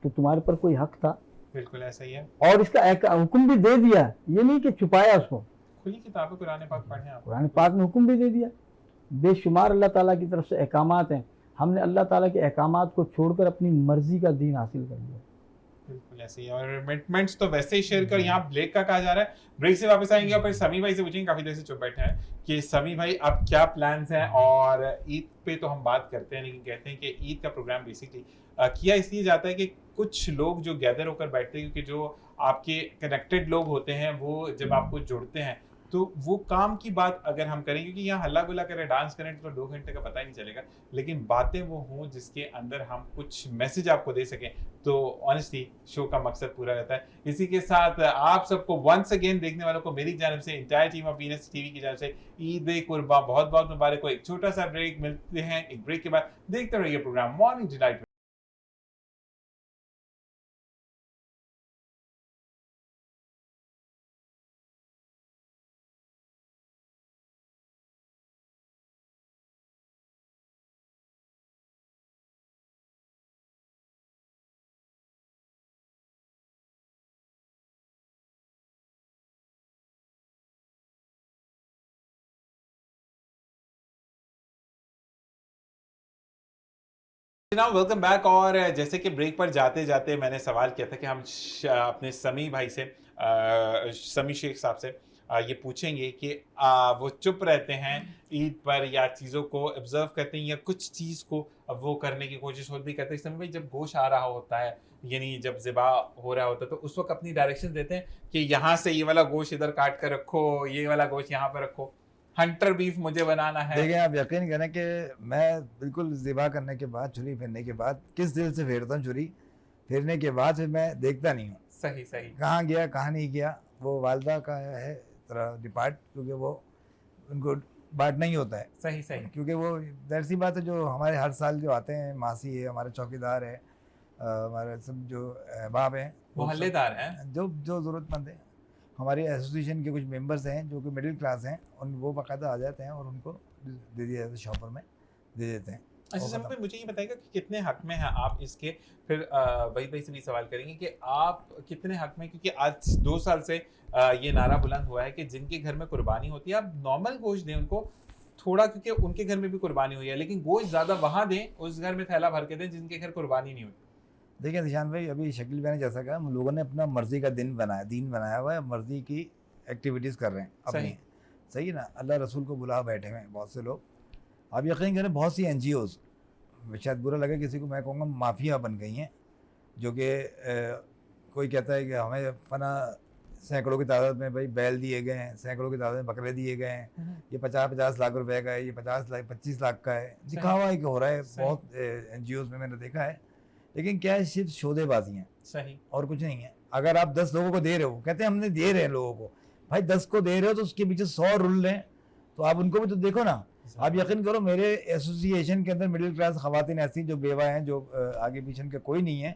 तो तुम्हारे पर कोई हक था?
बिल्कुल ऐसा ही है।
और इसका हुक्म भी दे दिया, ये नहीं कि छुपाया उसको।
खुली किताब कुरान पाक पढ़ें आप।
कुरान पाक में हुक्म भी दे दिया, बेशुमार अल्लाह ताला की तरफ से अहकामात हैं। हमने अल्लाह ताला के अहकामात को छोड़कर अपनी मर्जी का दीन हासिल कर लिया।
बिल्कुल ऐसे ही। और रिमिटमेंट्स तो वैसे ही शेयर कर, यहाँ ब्रेक का कहा जा रहा है, ब्रेक से वापस आएंगे और फिर समी भाई से पूछेंगे, काफी देर से चुप बैठे हैं, कि समी भाई अब क्या प्लान्स हैं। और ईद पे तो हम बात करते हैं, लेकिन कहते हैं कि ईद का प्रोग्राम बेसिकली किया इसलिए जाता है कि कुछ लोग जो गैदर होकर बैठते हैं, क्योंकि जो आपके कनेक्टेड लोग होते हैं वो जब आपको जुड़ते हैं तो वो काम की बात अगर हम करें, क्योंकि यहाँ हल्ला गुल्ला करें, डांस करें तो 2 घंटे का पता ही नहीं चलेगा, लेकिन बातें वो हों जिसके अंदर हम कुछ मैसेज आपको दे सकें, तो ऑनेस्टली शो का मकसद पूरा रहता है। इसी के साथ आप सबको वंस अगेन देखने वालों को मेरी जानब से, entire team of Venus TV की जानब से ईद कुर्बा बहुत बहुत मुबारक हो। एक छोटा सा ब्रेक, मिलते हैं एक ब्रेक के बाद, देखते रहिए program morning delight. Welcome back. और जैसे कि ब्रेक पर जाते जाते मैंने सवाल किया था कि हम अपने समी भाई से, समी शेख साहब से ये पूछेंगे कि वो चुप रहते हैं ईद पर या चीज़ों को ऑब्जर्व करते हैं या कुछ चीज़ को वो करने की कोशिश और भी करते हैं। समी भाई, जब गोश्त आ रहा होता है, यानी जब ज़िबा हो रहा होता है, तो उस वक्त अपनी डायरेक्शन देते हैं कि यहाँ से ये वाला गोश्त इधर काट कर रखो, ये वाला गोश्त यहाँ पर रखो, हंटर बीफ मुझे बनाना है।
देखिए, आप यकीन करें कि मैं बिल्कुल ज़िबा करने के बाद, छुरी फेरने के बाद, किस दिल से फेरता हूँ छुरी फेरने के बाद, फिर मैं देखता नहीं हूँ
सही सही
कहाँ गया कहाँ नहीं गया। वो वालदा का है तरह डिपार्ट, क्योंकि वो उनको बांटना ही होता है।
सही सही।
क्योंकि वो जाहिर सी बात है, जो हमारे हर साल जो आते हैं, मासी है, हमारे चौकीदार है, हमारे सब जो अहबाब हैं,
मोहल्लेदार हैं,
जो जो ज़रूरतमंद है, हमारी एसोसिएशन के कुछ मेंबर्स हैं जो कि मिडिल क्लास हैं, उन वो बाकायदा आ जाते हैं और उनको दे दिया जाता है, शॉपर में दे देते हैं।
अच्छा सर, पे मुझे ये बताइएगा कि कितने हक में हैं आप इसके। फिर वही भाई से भी सवाल करेंगे कि आप कितने हक में, क्योंकि आज 2 साल से ये नारा बुलंद हुआ है कि जिनके घर में कुर्बानी होती है आप नॉर्मल गोश्त दें उनको थोड़ा, क्योंकि उनके घर में भी कुर्बानी हुई है, लेकिन गोश्त ज़्यादा वहाँ दें, उस घर में थैला भर के दें जिनके घर कुर्बानी नहीं हुई।
देखिए निशान भाई, अभी शकील भाई ने जैसा कहा, हम लोगों ने अपना मर्जी का दीन बनाया हुआ है, मर्जी की एक्टिविटीज़ कर रहे हैं अपनी। सही है ना, अल्लाह रसूल को बुला बैठे हुए हैं बहुत से लोग। आप यकीन करें, बहुत सी NGOs, शायद बुरा लगे किसी को, मैं कहूँगा माफिया बन गई हैं, जो कि कोई कहता है कि हमें फना सैकड़ों की तादाद में भाई बैल दिए गए हैं, सैकड़ों की तादाद में बकरे दिए गए हैं, ये 50-50 लाख रुपए का है, ये 25 लाख का है, दिखावा ही हो रहा है बहुत NGOs में मैंने देखा है। लेकिन क्या है, सिर्फ शोदेबाजी हैं,
सही,
और कुछ नहीं है। अगर आप 10 लोगों को दे रहे हो, कहते हैं हमने दे रहे हैं लोगों को, भाई 10 को दे रहे हो तो उसके पीछे 100 रूल लें, तो आप उनको भी तो देखो ना। आप यकीन करो, मेरे एसोसिएशन के अंदर मिडिल क्लास खवातीन ऐसी जो बेवा हैं, जो आगे पीछे के कोई नहीं है,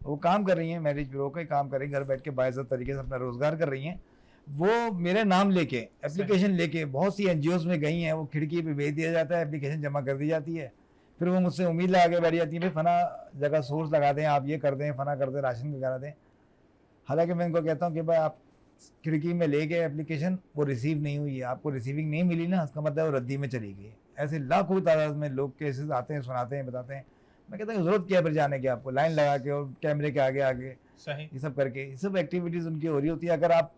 वो काम कर रही हैं, मैरिज ब्यूरो का काम कर रही हैं, घर बैठ के बाइज्जत तरीके से अपना रोजगार कर रही हैं। वो मेरे नाम लेके, एप्लीकेशन लेके बहुत सी NGOs में गई हैं, वो खिड़की पे भेज दिया जाता है, एप्लीकेशन जमा कर दी जाती है, फिर वो मुझसे उम्मीद लगा के बैठ जाती है, भाई फना जगह सोर्स लगा दें, आप ये कर दें, फना कर दें, राशन वगैरह दें। हालांकि मैं इनको कहता हूँ कि भाई आप खिड़की में ले गए एप्लीकेशन, वो रिसीव नहीं हुई है, आपको रिसीविंग नहीं मिली ना, इसका मतलब वो रद्दी में चली गई। ऐसे लाखों तादाद में लोग केसेस आते हैं, सुनाते हैं, बताते हैं। मैं कहता हूँ ज़रूरत क्या है फिर जाने की, आपको लाइन लगा के और कैमरे के आगे आगे
सही,
ये सब करके, ये सब एक्टिविटीज़ उनकी हो रही होती है। अगर आप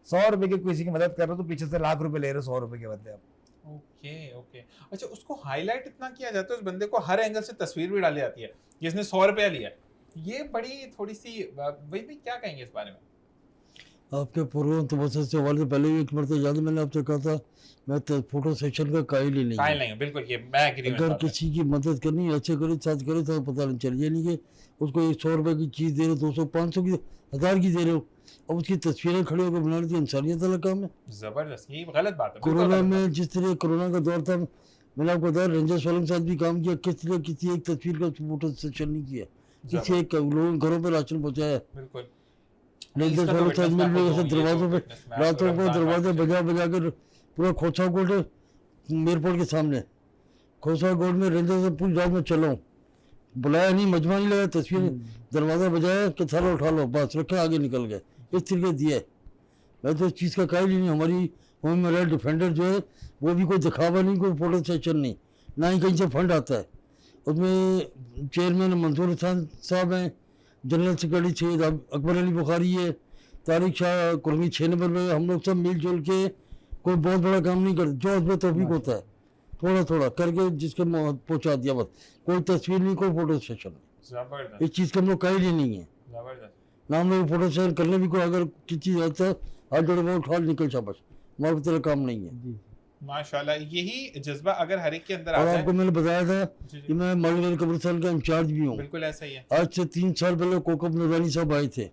100 रुपये की किसी की मदद कर रहे हो, तो पीछे से लाख रुपए ले रहे हो 100 रुपये के बदले आप।
Okay okay. अच्छा, उसको हाईलाइट इतना किया जाता है, उस बंदे को हर एंगल से तस्वीर भी डाली जाती है जिसने 100 रुपया लिया, ये बड़ी थोड़ी सी, भाई क्या कहेंगे इस बारे में?
आपके प्रोग्राम तो बस से वाले पहले भी एक मरतबा याद, मैंने आपसे कहा था मैं फोटो सेक्शन का कायल ही नहीं
कायल नहीं, बिल्कुल, ये मैं एग्री हूं।
अगर किसी की मदद करनी, अच्छे करे साथ करे, तो पता नहीं चल, ये नहीं कि उसको 100 रुपये की चीज़ दे रहे हो, 200 500 की 1000 की दे रहे हो, अब उसकी तस्वीरें खड़े होकर बना रही थी, इंसानियत वाला काम है।
जबरदस्त, ये गलत बात है।
कोरोना में जिस तरह कोरोना का दौर था, मैंने आपको बताया रेंजर्स वालों के साथ भी काम किया, किस तरह किसी एक तस्वीर का फोटो सेक्शन नहीं किया, किसी एक लोगों घरों पर राशन पहुँचाया।
बिल्कुल,
रेंजर्स वालों के साथ मिल रहे दरवाजों पे, रातों को दरवाजे बजा बजा कर पूरा खोचा कोटे एयरपोर्ट के सामने खोसा गोड में रेंजर से पूरी रात में चला हूँ, बुलाया नहीं, मजमा नहीं लगा, तस्वीर दरवाजा बजाया कि थाला उठा लो, बस रखे, आगे निकल गए, इस तरीके दिया। मैं तो इस चीज़ का कायल ही नहीं। हमारी ह्यूमन राइट डिफेंडर जो है वो भी कोई दिखावा नहीं, कोई फोटो सेशन नहीं, ना ही कहीं से फंड आता है। उसमें चेयरमैन मंसूर हसन साहब हैं, जनरल सेक्रेटरी सैयद अकबर अली बुखारी है, तारिक शाह कुरमी 6 नंबर में। हम लोग सब मिलजुल के कोई बहुत बड़ा काम नहीं करते, जो उसमें तौफीक होता है थोड़ा थोड़ा करके जिसके पहुँचा दिया, बस। कोई तस्वीर नहीं, कोई फोटो सेशन नहीं,
जबरदस्त
इस चीज़ का हम लोग कायल ही नहीं है।
जबरदस्त।
ना हम लोग फोटो सेशन करने भी कोई अगर किसी चीज़ आता है हाथ जोड़े वो उठा निकल जा, बस हमारे को तेरा काम नहीं है।
जी
माशाल्लाह, यही जज्बा अगर हर एक के अंदर आ
और
जाए।
आपको मैंने बताया था
जी, जी।
कि मैं मॉडल कब्रिस्तान का इंचार्ज भी हूँ।
बिल्कुल ऐसा ही है।
आज से 3 साल पहले कोकब नूरानी साहब आए थे,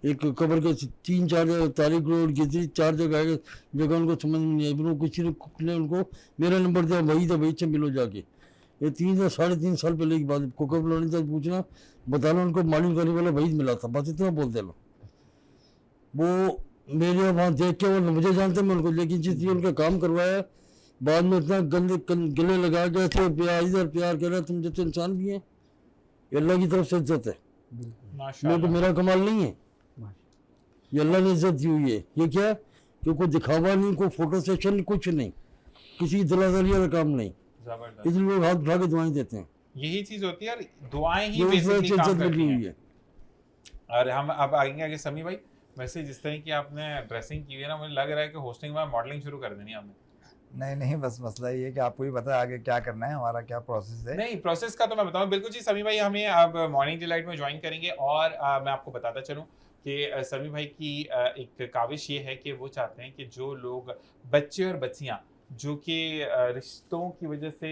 एक कब्र के 3-4 जगह, तारिक रोड गिजरी 4 जगह आए, जगह उनको समझ में नहीं आई, फिर वो किसी ने उनको मेरा नंबर दिया, वही था, वही से मिलो जाके। ये 3 या 3.5 साल पहले की बात। कोकब नूरानी साहब पूछना, बताना उनको मालूम करने वाला वही मिला था, बस इतना बोल दे लो। वो मेरे वहाँ देख के वो मुझे जानते मैं उनको, लेकिन जिस चीज़ उनका काम करवाया बाद में इतना गंदे गले लगा गए थे, प्यार इधर प्यार कर रहे, तुम जैसे इंसान भी हैं, ये अल्लाह की तरफ से इज्जत है, ये तो
माशाल्लाह
मेरा कमाल नहीं है, ये अल्लाह ने इज्जत दी हुई है। ये क्या कि कोई दिखावा नहीं, कोई फोटो सेशन, कुछ नहीं, किसी दलादली का काम नहीं,
जबरदस्त।
इसलिए लोग हाथ उठा के दुआएं देते हैं।
यही चीज होती है, और दुआएं ही
ये इस वजह
बेसिकली
से
काम
इज्जत
करती
लगी हुई
हैं।
है।
और हम अब आएंगे आगे। समी भाई, वैसे जिस तरह की आपने ड्रेसिंग की है ना, मुझे लग रहा है कि होस्टिंग में मॉडलिंग शुरू कर देनी है आपने।
नहीं नहीं, बस मसला ये है कि आपको ही पता है आगे क्या करना है, हमारा क्या प्रोसेस है।
नहीं, प्रोसेस का तो मैं बताऊं बिल्कुल जी। समी भाई हमें अब मॉर्निंग डिलाइट में ज्वाइन करेंगे, और मैं आपको बताता चलूं कि समी भाई की एक काविश ये है कि वो चाहते हैं कि जो लोग बच्चे और बच्चियां जो कि रिश्तों की वजह से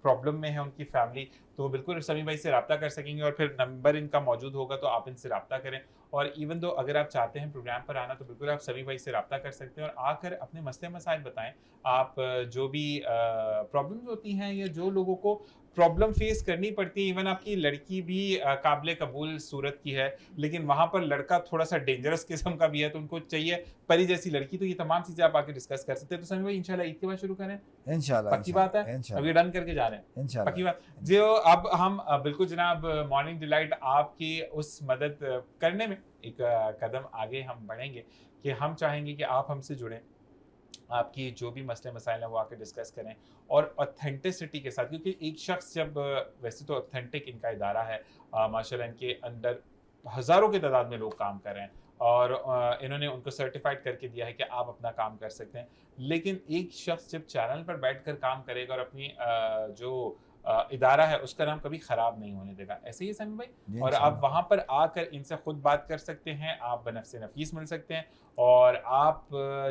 प्रॉब्लम में है उनकी फैमिली, तो वो बिल्कुल समी भाई से रब्ता कर सकेंगे, और फिर नंबर इनका मौजूद होगा तो आप इनसे रब्ता करें। और इवन दो अगर आप चाहते हैं प्रोग्राम पर आना तो बिल्कुल आप समी भाई से रब्ता कर सकते हैं और आकर अपने मसले मसाइल बताएं। आप जो भी प्रॉब्लम्स होती हैं या जो लोगों को प्रॉब्लम फेस करनी पड़ती है, इवन आपकी लड़की भी काबिल कबूल सूरत की है, लेकिन वहाँ पर लड़का थोड़ा सा डेंजरस किस्म का भी है, तो उनको चाहिए परी जैसी लड़की, तो ये तमाम चीज़ें आप आके डिस्कस कर सकते हैं। तो समी भाई इंशाल्लाह ईद के बाद शुरू करें,
इंशाल्लाह,
पक्की बात है, अभी डन करके जा रहे हैं,
इंशाल्लाह
पक्की बात। जो अब हम बिल्कुल जनाब मॉर्निंग डिलाइट आपकी उस मदद करने में एक कदम आगे हम बढ़ेंगे कि हम चाहेंगे कि आप हमसे जुड़ें, आपकी जो भी मसले मसाइल हैं वो आके डिस्कस करें, और ऑथेंटिसिटी के साथ, क्योंकि एक शख्स जब वैसे तो ऑथेंटिक इनका इदारा है, माशाल्लाह इनके अंदर हज़ारों की तादाद में लोग काम कर रहे हैं, और इन्होंने उनको सर्टिफाइड करके दिया है कि आप अपना काम कर सकते हैं। लेकिन एक शख्स जब चैनल पर बैठकर काम करेगा और अपनी जो इदारा है उसका नाम कभी ख़राब नहीं होने देगा, ऐसे ही समी भाई। और आप वहाँ पर आकर इनसे ख़ुद बात कर सकते हैं, आप बनफ़्स नफ़ीस मिल सकते हैं, और आप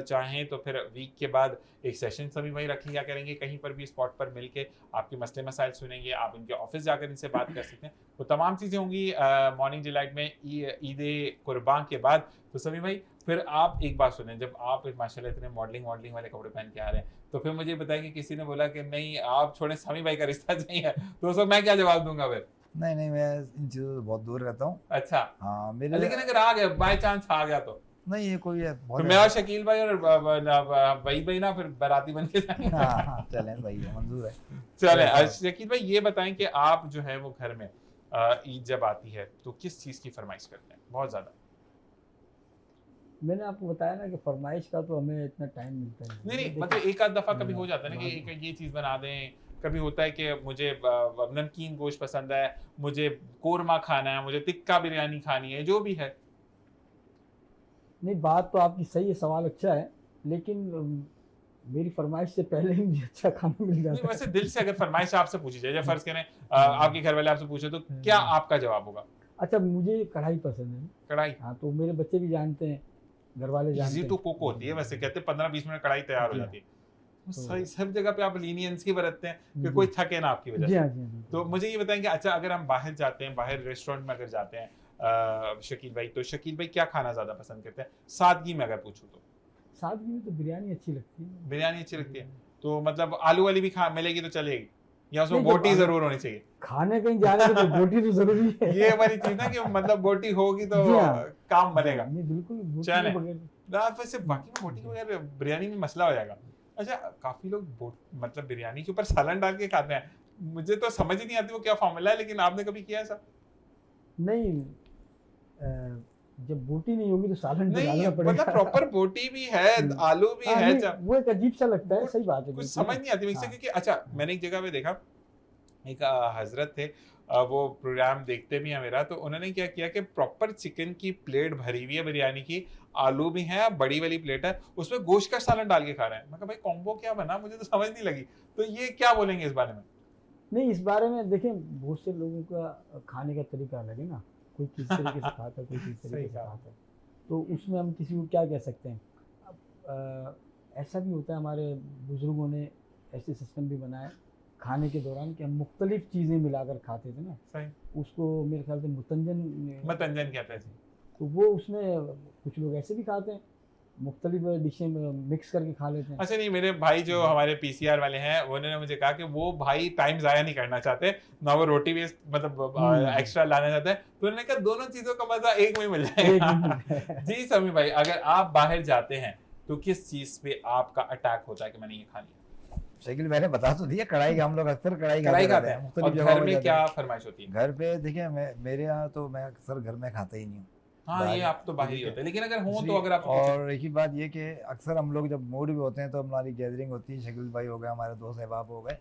चाहें तो फिर वीक के बाद एक सेशन समी भाई रखें क्या करेंगे, कहीं पर भी स्पॉट पर मिल के आपके मसले मसाइल सुनेंगे, आप इनके ऑफिस जाकर इनसे बात कर सकते हैं। वो तमाम चीज़ें होंगी मॉर्निंग डिलाइट में ईद कुर्बान के बाद। तो समी भाई फिर आप एक बात सुनें, जब आप माशाल्लाह इतने मॉडलिंग वाले कपड़े पहन के आ रहे हैं, तो फिर मुझे बताएं कि किसी ने बोला कि नहीं आप छोड़े, समी भाई का रिश्ता चाहिए, तो उसको मैं क्या जवाब दूंगा फिर?
नहीं नहीं, मैं इन चीज़ों से बहुत दूर रहता हूँ।
अच्छा,
हाँ मेरे,
लेकिन अगर आ गया बाय चांस आ गया तो
नहीं ये कोई है
तो मैं और शकील भाई और वही भाई ना फिर बाराती बन के जाएंगे।
हाँ चलें भाई, मंजूर है।
चलें शकील भाई, ये बताएं कि आप जो है वो घर में ईद जब आती है तो किस चीज़ की फरमाइश करते हैं बहुत ज़्यादा?
मैंने आपको बताया ना कि फरमाइश का तो हमें इतना टाइम मिलता है
नहीं, मतलब एक आध दफ़ा कभी हो जाता है ना कि एक ये चीज़ बना दें, कभी होता है कि मुझे नमकीन गोश्त पसंद है, मुझे कोरमा खाना है, मुझे टिक्का बिरयानी खानी है, जो भी है।
नहीं, बात तो आपकी सही है, सवाल अच्छा है, लेकिन मेरी फरमाइश से पहले ही मुझे अच्छा खाना मिल जाता है।
वैसे दिल से अगर फरमाइश आपसे पूछी जाए, जब फर्ज करें आपके घर वाले आपसे पूछे, तो क्या आपका जवाब होगा?
अच्छा, मुझे कढ़ाई पसंद है।
कढ़ाई?
हाँ, तो मेरे बच्चे भी जानते हैं, घर वाले जानते हैं।
तो कुक होती है, वैसे कहते हैं 15-20 मिनट कढ़ाई तैयार हो जाती है। सही, सब जगह पे आप लीनियंसी बरतते हैं कि कोई थके ना आपकी वजह से। तो मुझे ये बताएं कि अच्छा अगर हम बाहर जाते हैं, बाहर रेस्टोरेंट में अगर जाते हैं शकील भाई, तो शकील भाई क्या खाना ज़्यादा पसंद करते हैं सादगी में? अगर पूछूं तो
सादगी में तो बिरयानी अच्छी लगती है।
बिरयानी अच्छी लगती है, तो मतलब आलू वाली भी मिलेगी तो चलेगी, या उसमें बोटी जरूर होनी चाहिए?
खाने कहीं जाने तो बोटी तो जरूरी है।
ये हमारी चीज ना कि मतलब बोटी होगी तो काम बनेगा।
नहीं बिल्कुल,
चले वैसे बाकी में बोटी के बगैर बिरयानी में मसला हो जाएगा। अच्छा, काफी लोग मतलब बिरयानी के ऊपर सालन डाल के खाते हैं, मुझे तो समझ ही नहीं आती वो क्या फॉर्मूला है, लेकिन आपने कभी किया ऐसा?
नहीं, जब बोटी नहीं होगी तो सालन तो
नहीं,
डालना
मतलब
पड़ेगा।
प्रॉपर बोटी भी है, आलू भी
हाँ,
है,
नहीं, वो एक अजीब सा लगता है,
वो
सही बात है,
कुछ
बिल्कुल।
समझ नहीं आती मुझसे,
हाँ।
क्योंकि अच्छा मैंने एक जगह पे देखा, एक हजरत थे, वो प्रोग्राम देखते भी हैं मेरा, तो उन्होंने क्या किया कि प्रॉपर चिकन की प्लेट भरी हुई है बिरयानी की, आलू भी है, बड़ी वाली प्लेट है, उसमें गोश्त का सालन डाल के खा रहे हैं। मैं कहा भाई कॉम्बो क्या बना, मुझे तो समझ नहीं लगी। तो ये क्या बोलेंगे इस बारे में?
नहीं, इस बारे में देखिए, बहुत से लोगों का खाने का तरीका अलग है ना, कोई किस तरीके से खाता है, कोई किस
सही
तरीके से
कहा।
खाता है, तो उसमें हम किसी को क्या कह सकते हैं। अब ऐसा भी होता है, हमारे बुजुर्गों ने ऐसे सिस्टम भी बनाया खाने के दौरान कि हम मुख्तलिफ चीज़ें मिलाकर खाते थे ना,
सही,
उसको मेरे ख्याल से मुतंजन
मतंजन कहते हैं।
तो वो उसमें कुछ लोग ऐसे भी खाते हैं, मुख्तलिफ डिशें मिक्स करके खा लेते हैं।
अच्छा, नहीं, मेरे भाई जो हमारे पीसीआर वाले हैं, उन्होंने मुझे कहा कि वो भाई टाइम जाया नहीं करना चाहते, ना वो रोटी वेस्ट मतलब एक्स्ट्रा लाना चाहते हैं, तो उन्होंने कहा दोनों चीजों का मजा एक में मिल जाएगा। जी समी भाई, अगर आप बाहर जाते हैं तो किस चीज पे आपका अटैक होता है कि मैंने ये खा लिया?
शकील मैंने बता तो दिया, कढ़ाई का हम लोग अक्सर कढ़ाई
कढ़ाई
खाते
खाते
रहते
हैं,
मुख्तलिफ
और
जगहों
घर में
जाते
क्या
हैं।
फरमाइश होती है?
घर पे देखिए, मेरे यहाँ तो मैं अक्सर घर में खाता ही नहीं हूँ।
हाँ, ये
बाहर-
आप तो बाहर ही होते हैं, लेकिन अगर हो तो
इसलिए-
अगर आप
और एक ही बात ये कि अक्सर हम लोग जब मूड भी होते हैं तो हमारी गैदरिंग होती है, शकील भाई हो गए, हमारे दोस्त अहबाब हो गए,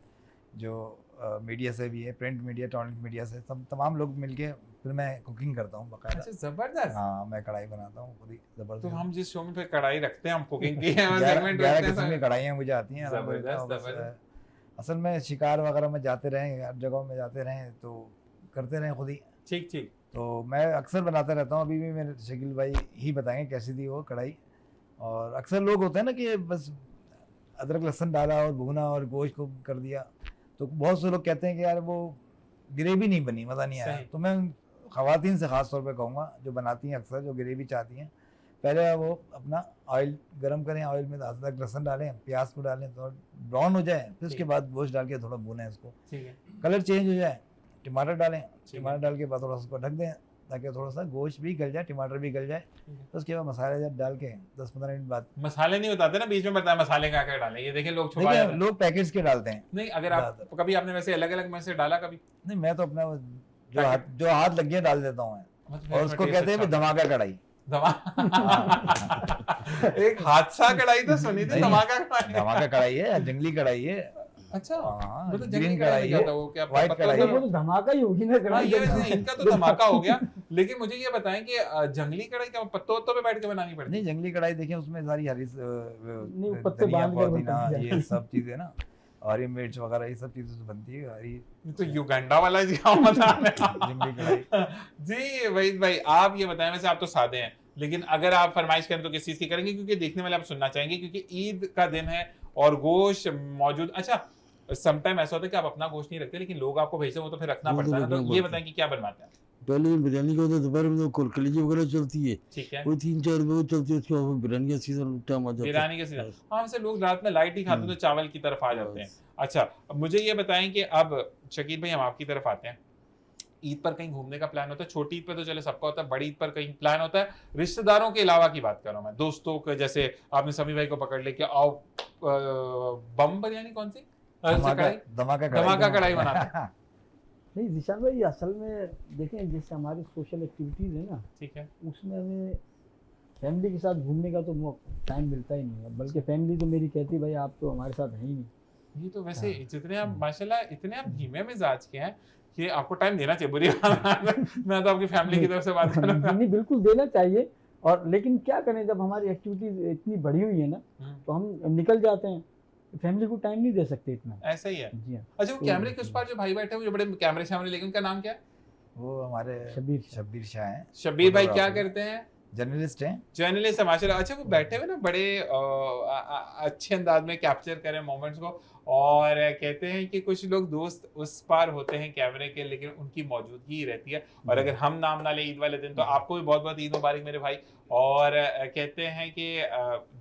जो मीडिया से भी है, प्रिंट मीडिया, इलेक्ट्रॉनिक मीडिया से, सब तमाम लोग मिलके फिर मैं कुकिंग करता हूँ बाकायदा।
अच्छा, जबरदस्त।
हाँ, मैं कढ़ाई बनाता हूँ खुद ही,
तो
जबरदस्त।
हम जिस शो में फिर कढ़ाई रखते हैं, हम कुकिंग की है,
11
सेगमेंट
11
रखते
किस्म की
हैं।
कढ़ाइयाँ मुझे आती हैं।
जबरदस्त,
अल्हम्दुलिल्लाह, बस,
जबरदस्त।
असल में शिकार वगैरह में जाते रहें, हर जगहों में जाते रहें तो करते रहें खुद ही।
ठीक ठीक।
तो मैं अक्सर बनाता रहता हूँ, अभी भी मेरे शकील भाई ही बताएंगे कैसी थी वो कढ़ाई। और अक्सर लोग होते हैं ना कि बस अदरक लहसुन डाला और भुना और गोश्त को कर दिया, तो बहुत से लोग कहते हैं कि यार वो ग्रेवी नहीं बनी, मज़ा नहीं आया।
सही।
तो मैं ख़वातीन से ख़ास तौर पे कहूँगा जो बनाती हैं अक्सर, जो ग्रेवी चाहती हैं, पहले वो अपना ऑयल गरम करें, ऑयल में अदरक लहसुन डालें, प्याज को डालें, तो ब्राउन हो जाए, फिर उसके
ठीक।
बाद गोश्त डाल के थोड़ा भुनें इसको,
ठीक है।
कलर चेंज हो जाए, टमाटर डालें,
ठीक है।
टमाटर डाल के बाद थोड़ा सा उसको ढक दें ताकि थोड़ा सा गोश्त भी गल जाए, टमाटर भी गल जाए।
ठीक है।
तो उसके बाद मसाले जब डाल के 10-15 मिनट बाद,
मसाले नहीं बताते ना, बीच में बताया मसाले क्या क्या डालें, ये देखें लोग छुपा
देखिए
जाते हैं।
लोग पैकेट्स के डालते हैं।
नहीं, अगर आप कभी आपने वैसे अलग अलग में से डाला कभी?
नहीं, मैं तो अपना
पैकेट-
जो हाथ लग गया डाल देता हूँ मैं।
मतलब
और
इसमें
उसको
टेस्ट
कहते हैं
अच्छा
भी धमाका कढ़ाई।
एक हादसा कढ़ाई तो सुनी थी,
नहीं,
धमाका कढ़ाई।
धमाका कढ़ाई है, जंगली कढ़ाई है।
अच्छा,
हाँ,
मतलब
ग्रीन
जंगली
कढ़ाई
कढ़ाई क्या
है,
था वो, क्या
व्हाइट
पत्ता
कढ़ाई
तो
था?
वो तो धमाका ही होगी ना
हाँ,
कढ़ाई
ये
जब-
वैसे इनका तो धमाका हो गया, लेकिन मुझे ये बताएं कि जंगली कढ़ाई क्या पत्तों वत्तों पे बैठ के बनानी पड़ती
नहीं, जंगली कढ़ाई देखिए उसमें सारी हरी
नहीं, पत्ते
धनिया,
बांध कर
पुदीना,
बनती है।
ये सब चीजें ना, हरी मिर्च वगैरह ये सब चीजें तो बनती है हरी
है? तो युगांडा वाला जी क्या बता रहे हैं?
जंगली कढ़ाई।
जी वहीद भाई, आप ये बताएं, वैसे आप तो सादे हैं, लेकिन अगर आप फरमाइश करें तो किस चीज की करेंगे, क्योंकि देखने वाले आप सुनना चाहेंगे, क्योंकि ईद का दिन है और गोश्त मौजूद। अच्छा, समटाइम ऐसा होता है कि आप अपना गोश्त नहीं रखते, लेकिन लोग आपको भेजते हैं, वो तो फिर रखना
वो तो
पड़ता है ना, तो
रखना
ये
पड़ता
बताएं कि क्या बनवाते हैं?
पहले बिरयानी का होता है, दोपहर में तो कलेजी वगैरह चलती है,
ठीक है।
वो 3-4 रुपये चलती है, उसके बाद बिरयानी का सीजन टाइम आ जाता है।
बिरयानी के सीजन, हाँ, वैसे लोग रात में लाइट ही खाते हैं तो चावल की तरफ आ जाते हैं। अच्छा, अब मुझे ये बताएं कि अब शकील भाई हम आपकी तरफ आते हैं, ईद पर कहीं घूमने का प्लान होता है? छोटी ईद पर तो चले सबका होता है, बड़ी ईद पर कहीं प्लान होता है? रिश्तेदारों के अलावा की बात कर रहा हूँ मैं, दोस्तों के, जैसे आपने समी भाई को पकड़ ले कि आओ बम बिरयानी कौन सी कढ़ाई, धमाका कढ़ाई बनाते हैं।
नहीं जिशान भाई, असल में देखें जैसे हमारी सोशल एक्टिविटीज़ है ना,
ठीक है।
उसमें हमें फैमिली के साथ घूमने का तो टाइम मिलता ही नहीं है, बल्कि फैमिली तो मेरी कहती भाई आप तो हमारे साथ हैं ही नहीं।
ये तो वैसे जितने आप माशाल्लाह इतने आप धीमे मिजाज के हैं कि आपको टाइम देना चाहिए, बुरी बात है। मैं तो आपकी फैमिली की तरफ से बात कर रहा
नहीं, बिल्कुल देना चाहिए, और लेकिन क्या करें, जब हमारी एक्टिविटीज इतनी बढ़ी हुई है ना,
हूँ।
तो हम निकल जाते हैं, फैमिली को टाइम नहीं दे सकते इतना।
ऐसा ही है।
जी हाँ।
अच्छा, वो कैमरे के उस पार जो भाई बैठे हुए, जो बड़े कैमरे शैमरे लेके, उनका नाम क्या है?
वो हमारे शब्बीर शाह हैं।
शब्बीर भाई क्या
फोटोग्राफर।
करते हैं?
जर्नलिस्ट हैं।
जर्नलिस्ट है माशाल्लाह। अच्छा, वो बैठे हुए ना बड़े अच्छे अंदाज में कैप्चर करें मोमेंट्स को, और कहते हैं कि कुछ लोग दोस्त उस पार होते हैं कैमरे के, लेकिन उनकी मौजूदगी ही रहती है। और अगर हम नाम ना ले ईद वाले दिन, तो आपको भी बहुत बहुत ईद मुबारक मेरे भाई। और कहते हैं कि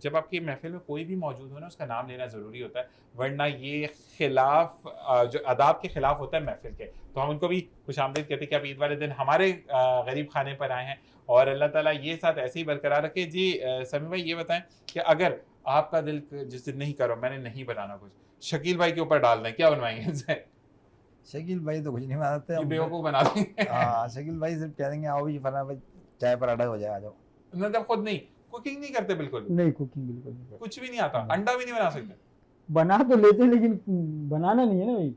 जब आपकी महफिल में कोई भी मौजूद हो ना, उसका नाम लेना ज़रूरी होता है, वरना ये खिलाफ जो अदाब के खिलाफ होता है महफिल के। तो हम उनको भी खुशामदीद कहते हैं कि आप ईद वाले दिन हमारे गरीब खाने पर आए हैं, और अल्लाह ताला ये साथ ऐसे ही बरकरार रखे। जी समी भाई, ये बताएं कि अगर आपका दिल जिस दिन नहीं करो मैंने नहीं बनाना कुछ, शकील भाई के ऊपर डाल दें, क्या बनवाएंगे इनसे?
शकील भाई तो कुछ नहीं बनाते
ये
हम।
बेवकूफ बना देंगे।
हाँ, शकील भाई सिर्फ कह देंगे आओ जी फलाना भाई चाय पराठा हो जाए, आ जाओ।
मतलब खुद नहीं, कुकिंग नहीं करते बिल्कुल,
नहीं, कुकिंग बिल्कुल नहीं करते।
कुछ भी नहीं आता, अंडा भी नहीं बना सकते?
बना तो लेते हैं लेकिन बनाना नहीं है ना भाई।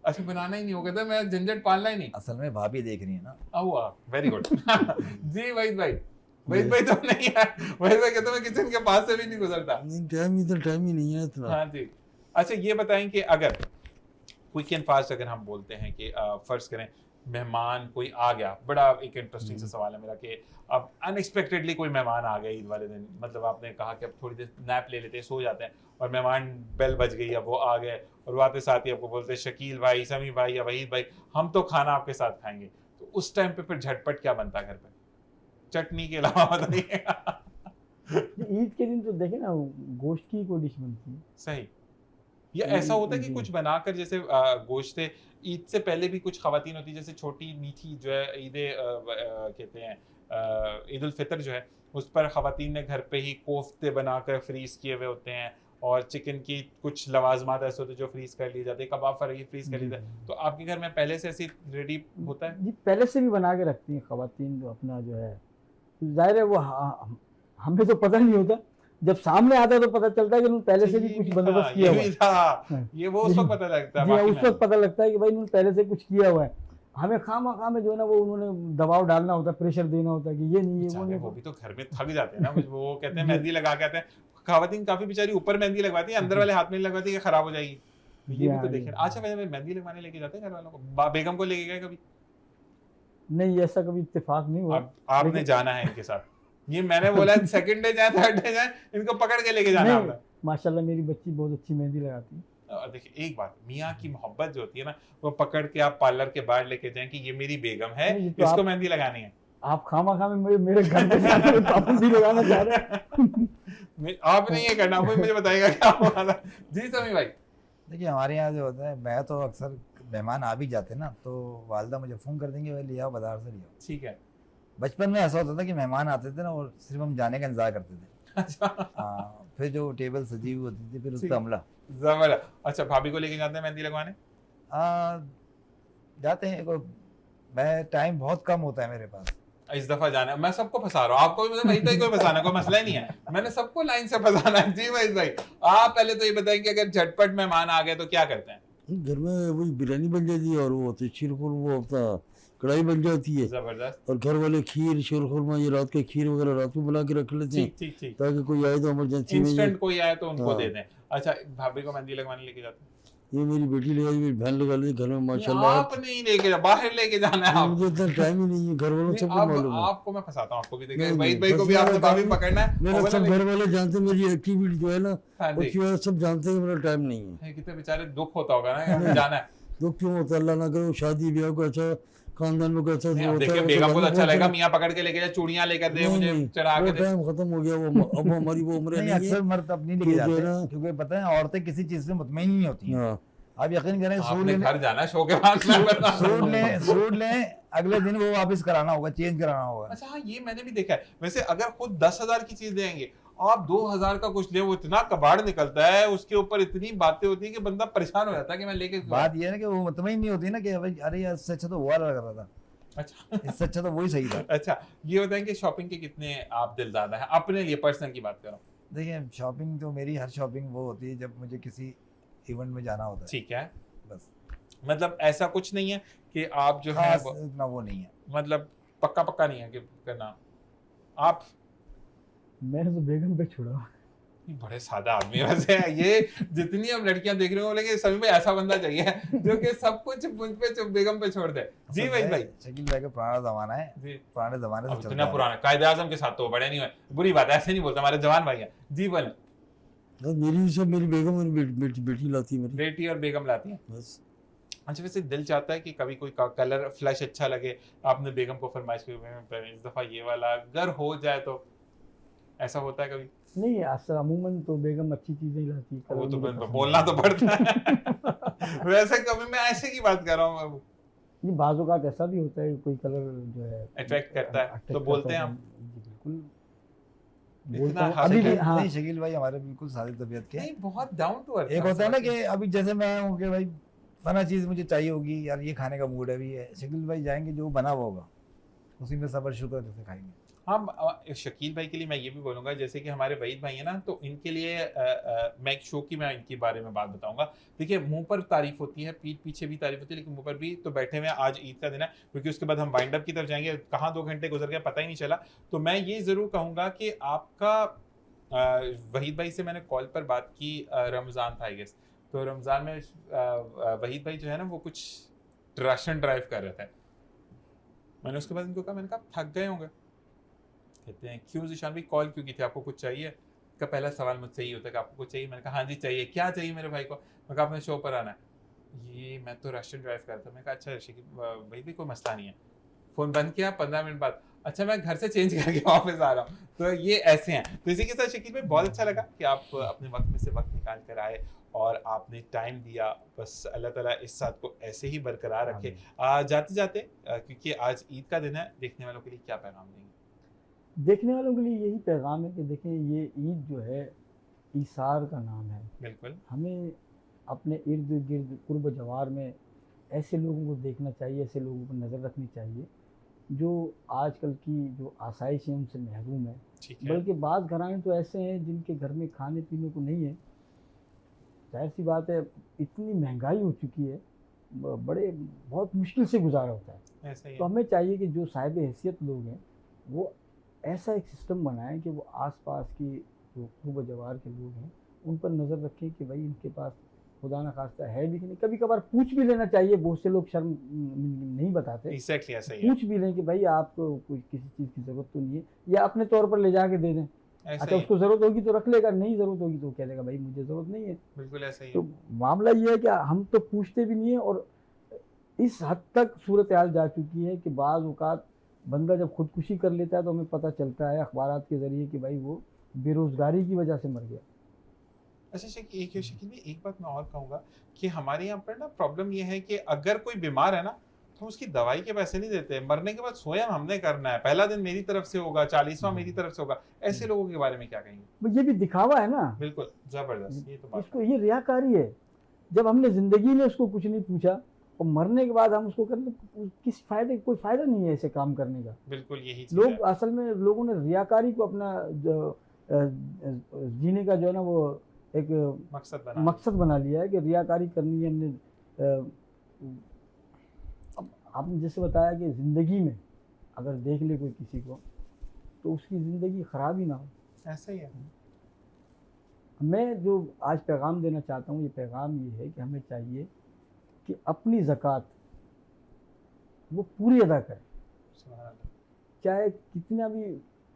अच्छा, बनाना ही नहीं होगा तो मैं झंझट पालना ही नहीं।
असल में भाभी देख रही है ना।
वाह, वेरी गुड। जी वहीद भाई तो नहीं है, वहीद भाई कहते मैं किचन के पास से भी नहीं गुजरता।
नहीं, टाइम ही नहीं है इतना।
हाँ जी। अच्छा ये बताएं कि अगर क्विक एंड फास्ट अगर हम बोलते हैं कि फर्ज करें मेहमान कोई आ गया, बड़ा एक इंटरेस्टिंग सा सवाल है मेरा कि अब अनएक्सपेक्टेडली कोई मेहमान आ गया ईद वाले दिन, मतलब आपने कहा कि अब थोड़ी देर नैप ले लेते हैं, सो जाते हैं, और मेहमान बेल बज गई, अब वो आ गए और वो आते साथ ही आपको बोलते हैं शकील भाई, समी भाई या वहीद भाई हम तो खाना आपके साथ खाएंगे, तो उस टाइम पे फिर झटपट क्या बनता है घर पे चटनी के अलावा? बताइए।
ईद के दिन तो देखे ना गोश्त की कोई डिश बनती है।
सही। या ऐसा होता है कि कुछ बनाकर, जैसे गोश्त ईद से पहले भी कुछ खवातीन होती है, जैसे छोटी मीठी जो है ईद कहते हैं ईद उल फितर जो है, उस पर खवातीन ने घर पे ही कोफ्ते बनाकर फ्रीज किए हुए होते हैं, और चिकन की कुछ लवाजमात ऐसे होते हैं जो फ्रीज कर लिए जाते हैं, कबाब फ्राई फ्रीज कर लिए जाते हैं, तो आपके घर में पहले से ऐसी रेडी होता है?
जी, पहले से भी बना के रखती हैं खवातीन, जो अपना जो है जाहिर है वो हमें तो पता नहीं होता, जब सामने आता है तो पता चलता है कि उन्होंने पहले से भी कुछ बंदोबस्त किया हुआ है।
ये वो उस वक्त पता लगता है।
जी हाँ, उस वक्त पता लगता है कि भाई उन्होंने पहले से कुछ किया हुआ है। हमें खामा में जो है ना वो उन्होंने दबाव डालना होता है, प्रेशर देना होता है कि ये नहीं है वो नहीं।
वो भी तो घर में थक जाते हैं ना, वो कहते हैं मेहंदी लगा के आते हैं, खवातीन काफी बेचारी ऊपर मेहंदी लगवाती है, अंदर वाले हाथ में लगवाती है कि खराब हो जाएगी, ये भी तो देखिए। अच्छा वैसे मेहंदी लगवाने लेके जाते हैं घर वालों को, बेगम को लेके गए कभी?
नहीं, ऐसा कभी इत्तेफाक नहीं हुआ।
आपने जाना है इनके साथ? ये मैंने बोला सेकंड डे जाए थर्ड डे जाए, इनको पकड़ के लेके जाना है।
माशाल्लाह मेरी बच्ची बहुत अच्छी मेहंदी लगाती है।
और देखिए एक बात, मियाँ की मोहब्बत जो होती है ना, वो पकड़ के आप पार्लर के बाहर लेके जाएं कि ये मेरी बेगम है,
तो
इसको मेहंदी लगानी है।
आप खामा में मेरे घर पे जाते हो तो आप भी लगाना चाह रहे हैं।
आपने ये करना, कोई मुझे बताएगा क्या हुआ था? जी समी भाई।
देखिए हमारे यहाँ जो होता है, मैं तो अक्सर मेहमान आ भी जाते ना तो वालदा मुझे फ़ोन कर देंगे भाई ले आओ बाजार से ले आओ।
ठीक है।
बचपन में ऐसा होता था कि मेहमान आते थे ना और सिर्फ हम जाने का इंतजार करते थे।
अच्छा।
फिर जो टेबल सजी हुई होती थी फिर उस पर हमला।
जबरदस्त। अच्छा भाभी को लेके जाते हैं मेहंदी लगवाने?
जाते हैं, मैं टाइम बहुत कम होता है मेरे पास।
इस दफा जाना है, मैं सबको फंसा रहा हूँ, आपको भी वही तो कोई फंसाना कोई मसला ही नहीं है, मैंने सबको लाइन से फंसाना है। जी भाई आप पहले तो ये बताएं कि अगर झटपट मेहमान आ गए तो क्या करते हैं?
घर में वही बिरयानी बन जाती है और वो होती है शीरखुर, वो अपना कढ़ाई बन जाती है।
जबरदस्त।
और घर वाले खीर शीरखुरमा ये रात के खीर वगैरह रात को बना के रख लेते हैं,
ठीक
ताकि कोई आए तो इमरजेंसी में
इंस्टेंट कोई आए तो उनको
हाँ।
दे दें। अच्छा भाभी को मेहंदी लगवाने लेके जाते हैं?
ये मेरी बेटी लगाई, मेरी बहन लगा ली घर में माशाल्लाह।
आप नहीं लेके जा, बाहर लेके जाना है।
मुझे इतना टाइम ही नहीं है, घर वालों सबको मालूम है।
आपको मैं फंसाता हूँ, आपको भी देखिए
नहीं,
वहीद भाई को
बस
भी आपने
मैं
भाभी
बताऊं,
पकड़ना है।
मेरा सब घर वाले जानते हैं मेरी एक्टिविटी जो है ना,
हाँ जी।
उसकी वजह से सब जानते हैं कि मेरा टाइम नहीं है।
कितने बेचारे दुख होता होगा ना कि जाना है।
दुख क्यों होता है, अल्लाह ना करे शादी ब्याह को अच्छा खानदान में कैसा
नहीं, अब
होता
देखिए
है,
बेगम को तो
तो
अच्छा लगेगा, मियाँ पकड़ के लेके जाए, चूड़ियां लेकर दे, मुझे चढ़ा के
वो
दे।
टाइम खत्म हो गया, वो अब हमारी वो उम्र
नहीं,
नहीं है।
अक्सर मर्द अपनी
तो
लेके
जो है
जाते
ना-
हैं क्योंकि पता है औरतें किसी चीज से मुतमईन नहीं होती हैं।
हाँ,
आप यकीन करें
आपने घर जाना है शो के बाद मैं बता रहा हूं।
सूट लें अगले दिन वो वापस कराना होगा, चेंज कराना होगा।
अच्छा हाँ, ये मैंने भी देखा है। वैसे अगर खुद 10,000 की चीज देंगे, आप 2,000 का कुछ ले, वो इतना कबाड़ निकलता है, उसके ऊपर इतनी बातें होती है कि बंदा परेशान हो जाता है कि मैं लेके
बात ये है ना कि वो मुतमईन नहीं होती ना कि भाई अरे यार इससे अच्छा तो वो वाला लग रहा था,
अच्छा
इससे अच्छा तो वही सही था।
अच्छा ये बताएं कि शॉपिंग के कितने आप दिलदादा हैं अपने लिए, पर्सनल की बात कर रहा हूँ?
देखिए शॉपिंग तो मेरी हर शॉपिंग वो होती है जब मुझे किसी इवेंट में जाना होता है,
ठीक है,
बस।
मतलब ऐसा कुछ नहीं है कि आप जो है
खास इतना वो नहीं है,
मतलब पक्का नहीं है कि करना आप?
मैंने तो बेगम पे छोड़ा।
बड़े सादा आदमी है वैसे ये, जितनी हम लड़कियां देख रहे हो, लेकिन सभी में ऐसा बंदा चाहिए जो कि सब कुछ मुझ पे बेगम पे छोड़ दे। जी भाई
शकील भाई का पुराना जमाना है,
जी
पुराने जमाने से
अब
चलता
इतना
है।
पुराना कायदे आजम के साथ तो बड़े नहीं हुए, बुरी बात है, ऐसे नहीं बोलता, हमारे जवान भाई हैं। जी बोले।
बस मेरी सब मेरी बेगम और बेटी लाती है मेरी,
बेटी और बेगम लाती हैं।
बस।
अच्छा वैसे दिल चाहता है कि कभी कोई कलर फ्लैश अच्छा लगे, आपने बेगम को फरमाइश की इस दफा ये वाला अगर हो जाए तो, ऐसा होता है कभी?
नहीं, असल अमूमन तो बेगम अच्छी चीजें ही लाती है।
वो तो बोलना तो पड़ता है। वैसे कभी मैं ऐसे की बात कर रहा हूँ,
ये बाजू का ऐसा भी होता है कोई कलर जो है
अट्रैक्ट करता है तो बोलते हैं हम।
जी बिल्कुल। बोलता हूँ
इतना
अभी भी।
शकील-
हाँ
नहीं शकील भाई हमारे बिल्कुल सादे तबीयत के हैं।
नहीं, बहुत डाउन टू अर्थ
एक होता है ना कि अभी जैसे मैं हूँ कि भाई फला चीज़ मुझे चाहिए होगी यार, ये खाने का मूड है भी है, शकील भाई जाएंगे जो बना हुआ होगा उसी में सबर शुक्र से खाएंगे।
हम शकील भाई के लिए मैं ये भी बोलूंगा, जैसे कि हमारे वहीद भाई है ना, तो इनके लिए मैं एक शो की मैं इनके बारे में बात बताऊंगा। देखिए, मुंह पर तारीफ होती है, पीठ पीछे भी तारीफ होती है, लेकिन मुंह पर भी। तो बैठे हुए हैं, आज ईद का दिन है, क्योंकि उसके बाद हम वाइंड अप की तरफ जाएंगे, कहाँ 2 घंटे गुजर गए पता ही नहीं चला। तो मैं ये जरूर कहूंगा कि आपका वहीद भाई से मैंने कॉल पर बात की, रमज़ान था आई गेस, तो रमज़ान में वहीद भाई जो है ना वो कुछ राशन ड्राइव कर रहे थे। मैंने उसके बाद इनको कहा, मैंने कहा थक गए होंगे। कहते हैं क्यों ज़ीशान भाई, कॉल क्यों की थी, आपको कुछ चाहिए? का पहला सवाल मुझसे ही होता है कि आपको कुछ चाहिए? मैंने कहा हाँ जी चाहिए। क्या चाहिए मेरे भाई को? मैं कहा अपने शो पर आना है। ये मैं तो राशन ड्राइव कर रहा था। मैं कहा अच्छा भाई भी कोई मसला नहीं है। फ़ोन बंद किया, 15 मिनट बाद अच्छा मैं घर से चेंज करके वापस आ रहा हूँ। तो ये ऐसे हैं। तो इसी के साथ शकील भाई बहुत अच्छा लगा कि आप अपने वक्त में से वक्त निकाल कर आए और आपने टाइम दिया। बस अल्लाह ताला इस साथ को ऐसे ही बरकरार रखे। जाते जाते क्योंकि आज ईद का दिन है, देखने वालों के लिए क्या पैगाम देंगे?
देखने वालों के लिए यही पैगाम है कि देखें, ये ईद जो है ईसार का नाम है।
बिल्कुल।
हमें अपने इर्द गिर्द कुर्ब जवार में ऐसे लोगों को देखना चाहिए, ऐसे लोगों पर नज़र रखनी चाहिए जो आजकल की जो आसाइश है उनसे महरूम है।
ठीक है।
बल्कि बाज़ घराने तो ऐसे हैं जिनके घर में खाने पीने को नहीं है। जाहिर सी बात है, इतनी महंगाई हो चुकी है, बड़े बहुत मुश्किल से गुजारा होता है।
ऐसा ही
तो
है।
हमें चाहिए कि जो साहिब हैसियत लोग हैं वो ऐसा एक सिस्टम बनाएं कि वो आसपास की जो कुर्ब जवार के लोग हैं उन पर नज़र रखें कि भाई इनके पास खुदा न खास्ता है भी कि नहीं। कभी कभार पूछ भी लेना चाहिए, बहुत से लोग शर्म नहीं बताते।
एग्जैक्टली ऐसा ही है।
पूछ भी लें कि भाई आपको कोई किसी चीज़ की ज़रूरत तो नहीं है, या अपने तौर पर ले जाके दे दें।
ऐसा
अच्छा
ही है।
उसको ज़रूरत होगी तो रख लेगा, नहीं ज़रूरत होगी तो कह देगा भाई मुझे ज़रूरत नहीं है।
बिल्कुल ऐसा ही
तो
है।
मामला ये है कि हम तो पूछते भी नहीं है, और इस हद तक सूरत हाल जा चुकी है कि बाज़ औक़ात बंदा जब खुदकुशी कर लेता है तो हमें पता चलता है अखबारात के ज़रिए कि भाई वो बेरोज़गारी की वजह से मर गया।
अच्छा शकील में एक बात मैं और कहूँगा कि हमारे यहाँ पर ना प्रॉब्लम ये है कि अगर कोई बीमार है ना तो उसकी दवाई के पैसे नहीं देते। मरने के बाद स्वयं हमने करना है, पहला दिन मेरी तरफ से होगा, 40वां मेरी तरफ से होगा। ऐसे लोगों के बारे में क्या कहेंगे?
वो ये भी दिखावा है ना।
बिल्कुल जबरदस्त, ये तो बात
इसको ये रियाकारी है। जब हमने ज़िंदगी में उसको कुछ नहीं पूछा और मरने के बाद हम उसको कर ले, किस फायदे, कोई फ़ायदा नहीं है ऐसे काम करने का।
बिल्कुल यही चीज़
लोग
है।
असल में लोगों ने रियाकारी को अपना जीने का जो है ना वो एक मकसद बना लिया है कि रियाकारी करनी है हमने। अब आपने जैसे बताया कि ज़िंदगी में अगर देख ले कोई किसी को तो उसकी ज़िंदगी ख़राब ही ना हो।
ऐसा ही है।
मैं जो आज पैगाम देना चाहता हूँ, ये पैगाम ये है कि हमें चाहिए कि अपनी ज़कात वो पूरी अदा करें।
सुभान अल्लाह।
चाहे कितना भी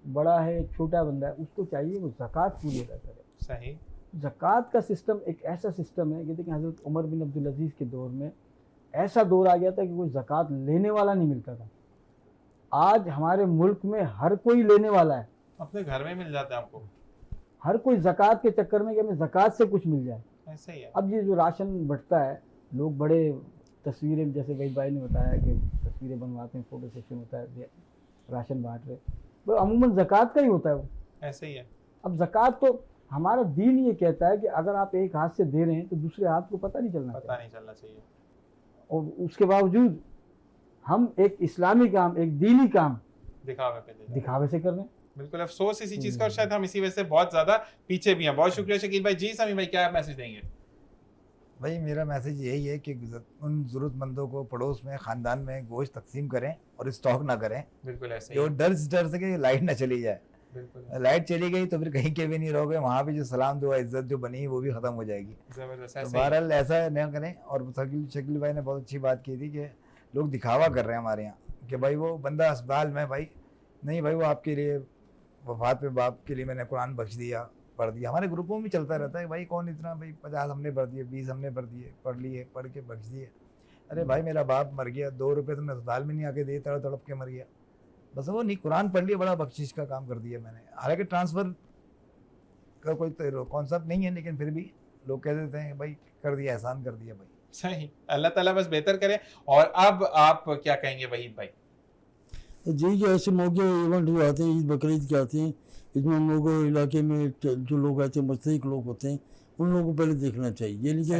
बड़ा है छोटा बंदा है, उसको चाहिए वो ज़कात पूरी अदा करे।
सही।
ज़कात का सिस्टम एक ऐसा सिस्टम है कि देखिए हज़रत उमर बिन अब्दुल अज़ीज़ के दौर में ऐसा दौर आ गया था कि कोई ज़कात लेने वाला नहीं मिलता था। आज हमारे मुल्क में हर कोई लेने वाला है।
अपने घर में मिल जाता है आपको।
हर कोई ज़कात के चक्कर में कि हमें ज़कात से कुछ मिल जाए।
ऐसा ही है।
अब ये जो राशन बंटता है, लोग बड़े तस्वीरें, जैसे वहीद भाई ने बताया कि तस्वीरें बनवाते हैं, फ़ोटो सेशन होता है, राशन बांट रहे, वो अमूमन ज़कात का ही होता है वो।
ऐसे ही है।
अब ज़कात तो हमारा दीन ये कहता है कि अगर आप एक हाथ से दे रहे हैं तो दूसरे हाथ को पता नहीं चलना
चाहिए।
और उसके बावजूद हम एक इस्लामी काम, एक दीनी काम दिखावे से कर रहे हैं।
बिल्कुल अफसोस इसी चीज़ का, और शायद हम इसी वजह से बहुत ज़्यादा पीछे भी हैं। बहुत शुक्रिया शकील भाई। जी समी भाई, क्या मैसेज देंगे?
भाई मेरा मैसेज यही है कि उन ज़रूरतमंदों को पड़ोस में, ख़ानदान में गोश्त तकसीम करें और स्टॉक ना करें।
बिल्कुल ऐसे ही।
जो डर से कि लाइट ना चली जाए।
बिल्कुल।
लाइट चली गई तो फिर कहीं के भी नहीं रहोगे, वहाँ भी जो सलाम दुआ इज्जत जो बनी है वो भी ख़त्म हो जाएगी।
ज़बरदस्त।
तो बहरहाल ऐसा न करें। और शकील भाई ने बहुत अच्छी बात की थी कि लोग दिखावा कर रहे हैं हमारे यहाँ कि भाई वो बंदा अस्पताल में, भाई नहीं भाई वो आपके लिए वफात पे बाप के लिए मैंने कुरान बख्श दिया, पढ़ दिया। हमारे ग्रुपों में चलता रहता है, भाई कौन इतना, भाई 50 हमने पढ़ दिए, 20 हमने पढ़ दिए, पढ़ लिए, पढ़ के बख्श दिए। अरे भाई मेरा बाप मर गया, 2 रुपये तुमने अस्पताल में नहीं आके दिए, तड़प तड़प के मर गया, बस वो नहीं, कुरान पढ़ लिया, बड़ा बख्शिश का काम कर दिया मैंने। हालांकि ट्रांसफ़र का कोई कॉन्सेप्ट नहीं है, लेकिन फिर भी लोग कह देते हैं भाई कर दिया, एहसान कर दिया भाई।
सही। अल्लाह ताला बस बेहतर करे। और अब आप क्या कहेंगे वहीद भाई?
जी कि ऐसे मौके इवेंट हुए आते हैं, ईद बकरीद के आते हैं, इसमें हम लोगों को इलाके में जो लोग ऐसे मुस्तहिक लोग होते हैं उन लोगों को पहले देखना चाहिए। ये नहीं कि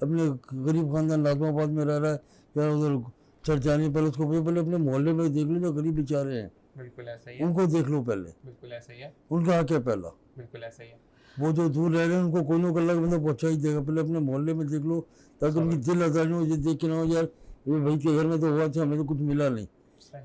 अपने गरीब खानदान लाजमाबाद में रह रहा है या उधर चर्च जाने पहले उसको पहले अपने मोहल्ले में देख लो जो गरीब बेचारे हैं,
बिल्कुल ऐसा ही है,
उनको देख लो पहले,
बिल्कुल ऐसा ही है,
उनका हक है पहला।
बिल्कुल ऐसा ही है।
वो जो दूर रह रहे हैं उनको कोई ना कोई अलग बंदा पहुंचा ही देगा, पहले अपने मोहल्ले में देख लो ताकि उनकी दिल आजारी हो, ये देख के ना हो यार ये भाई के घर में तो हुआ था हमें तो कुछ मिला नहीं।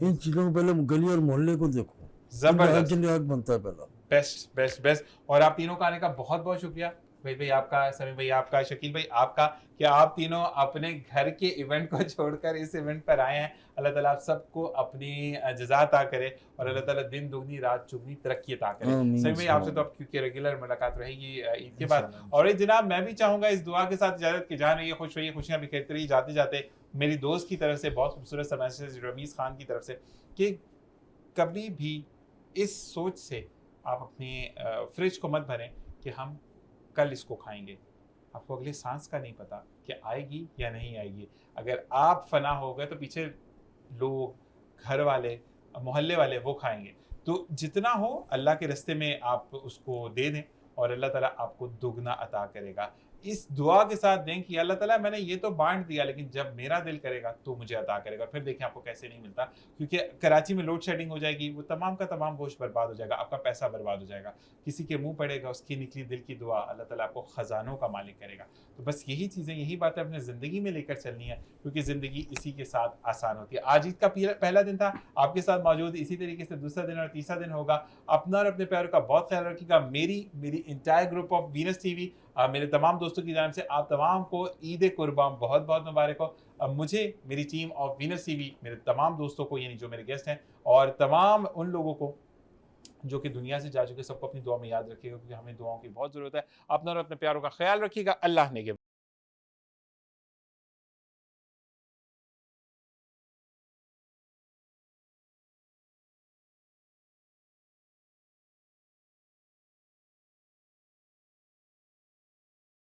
इन चीज़ों को पहले गली और मोहल्ले को देखो,
जबरदस्त,
हक बनता है पहला।
Best best best. और आप तीनों का आने का बहुत बहुत शुक्रिया। भाई आपका, समीर भाई आपका, शकील भाई आपका, कि आप तीनों अपने घर के इवेंट को छोड़कर इस इवेंट पर आए हैं। अल्लाह ताला आप सबको अपनी जज़ा अता करे और अल्लाह ताला दिन दुगनी रात चुगनी तरक्की अता करे। समीर भाई आपसे तो अब क्योंकि रेगुलर मुलाकात रहेगी ईद के बाद। और जनाब मैं भी चाहूँगा इस दुआ के साथ इजाज़त की जान रही है, खुश रहिए, खुशियाँ बिखेरते रहिए। जाते जाते मेरी दोस्त की तरफ से बहुत खूबसूरत सा मैसेज रमीज़ खान की तरफ से कि कभी भी इस सोच से आप अपनी फ्रिज को मत भरें कि हम कल इसको खाएंगे। आपको अगले सांस का नहीं पता कि आएगी या नहीं आएगी। अगर आप फना हो गए तो पीछे लोग, घर वाले, मोहल्ले वाले वो खाएंगे। तो जितना हो अल्लाह के रास्ते में आप उसको दे दें और अल्लाह ताला आपको दुगना अता करेगा। इस दुआ के साथ दें कि अल्लाह ताला मैंने ये तो बांट दिया लेकिन जब मेरा दिल करेगा तो मुझे अता करेगा। फिर देखें आपको कैसे नहीं मिलता, क्योंकि कराची में लोड शेडिंग हो जाएगी, वो तमाम का तमाम गोश्त बर्बाद हो जाएगा, आपका पैसा बर्बाद हो जाएगा, किसी के मुंह पड़ेगा, उसकी निकली दिल की दुआ, अल्लाह ताला आपको ख़जानों का मालिक करेगा। तो बस यही चीज़ें, यही बातें अपने ज़िंदगी में लेकर चलनी है, क्योंकि ज़िंदगी इसी के साथ आसान होती है। आज ईद का पहला दिन था, आपके साथ मौजूद, इसी तरीके से दूसरा दिन और तीसरा दिन होगा। अपना और अपने प्यारों का बहुत ख्याल रखिएगा। मेरी entire group of Venus TV, मेरे तमाम दोस्तों की जानिब से आप तमाम को ईद कुर्बान बहुत बहुत मुबारक हो। मुझे, मेरी टीम ऑफ वीनस टीवी, मेरे तमाम दोस्तों को, यानी जो मेरे गेस्ट हैं और तमाम उन लोगों को जो कि दुनिया से जा चुके, सबको अपनी दुआ में याद रखिएगा, क्योंकि हमें दुआओं की बहुत ज़रूरत है। अपना और अपने प्यारों का ख्याल रखिएगा। अल्लाह ने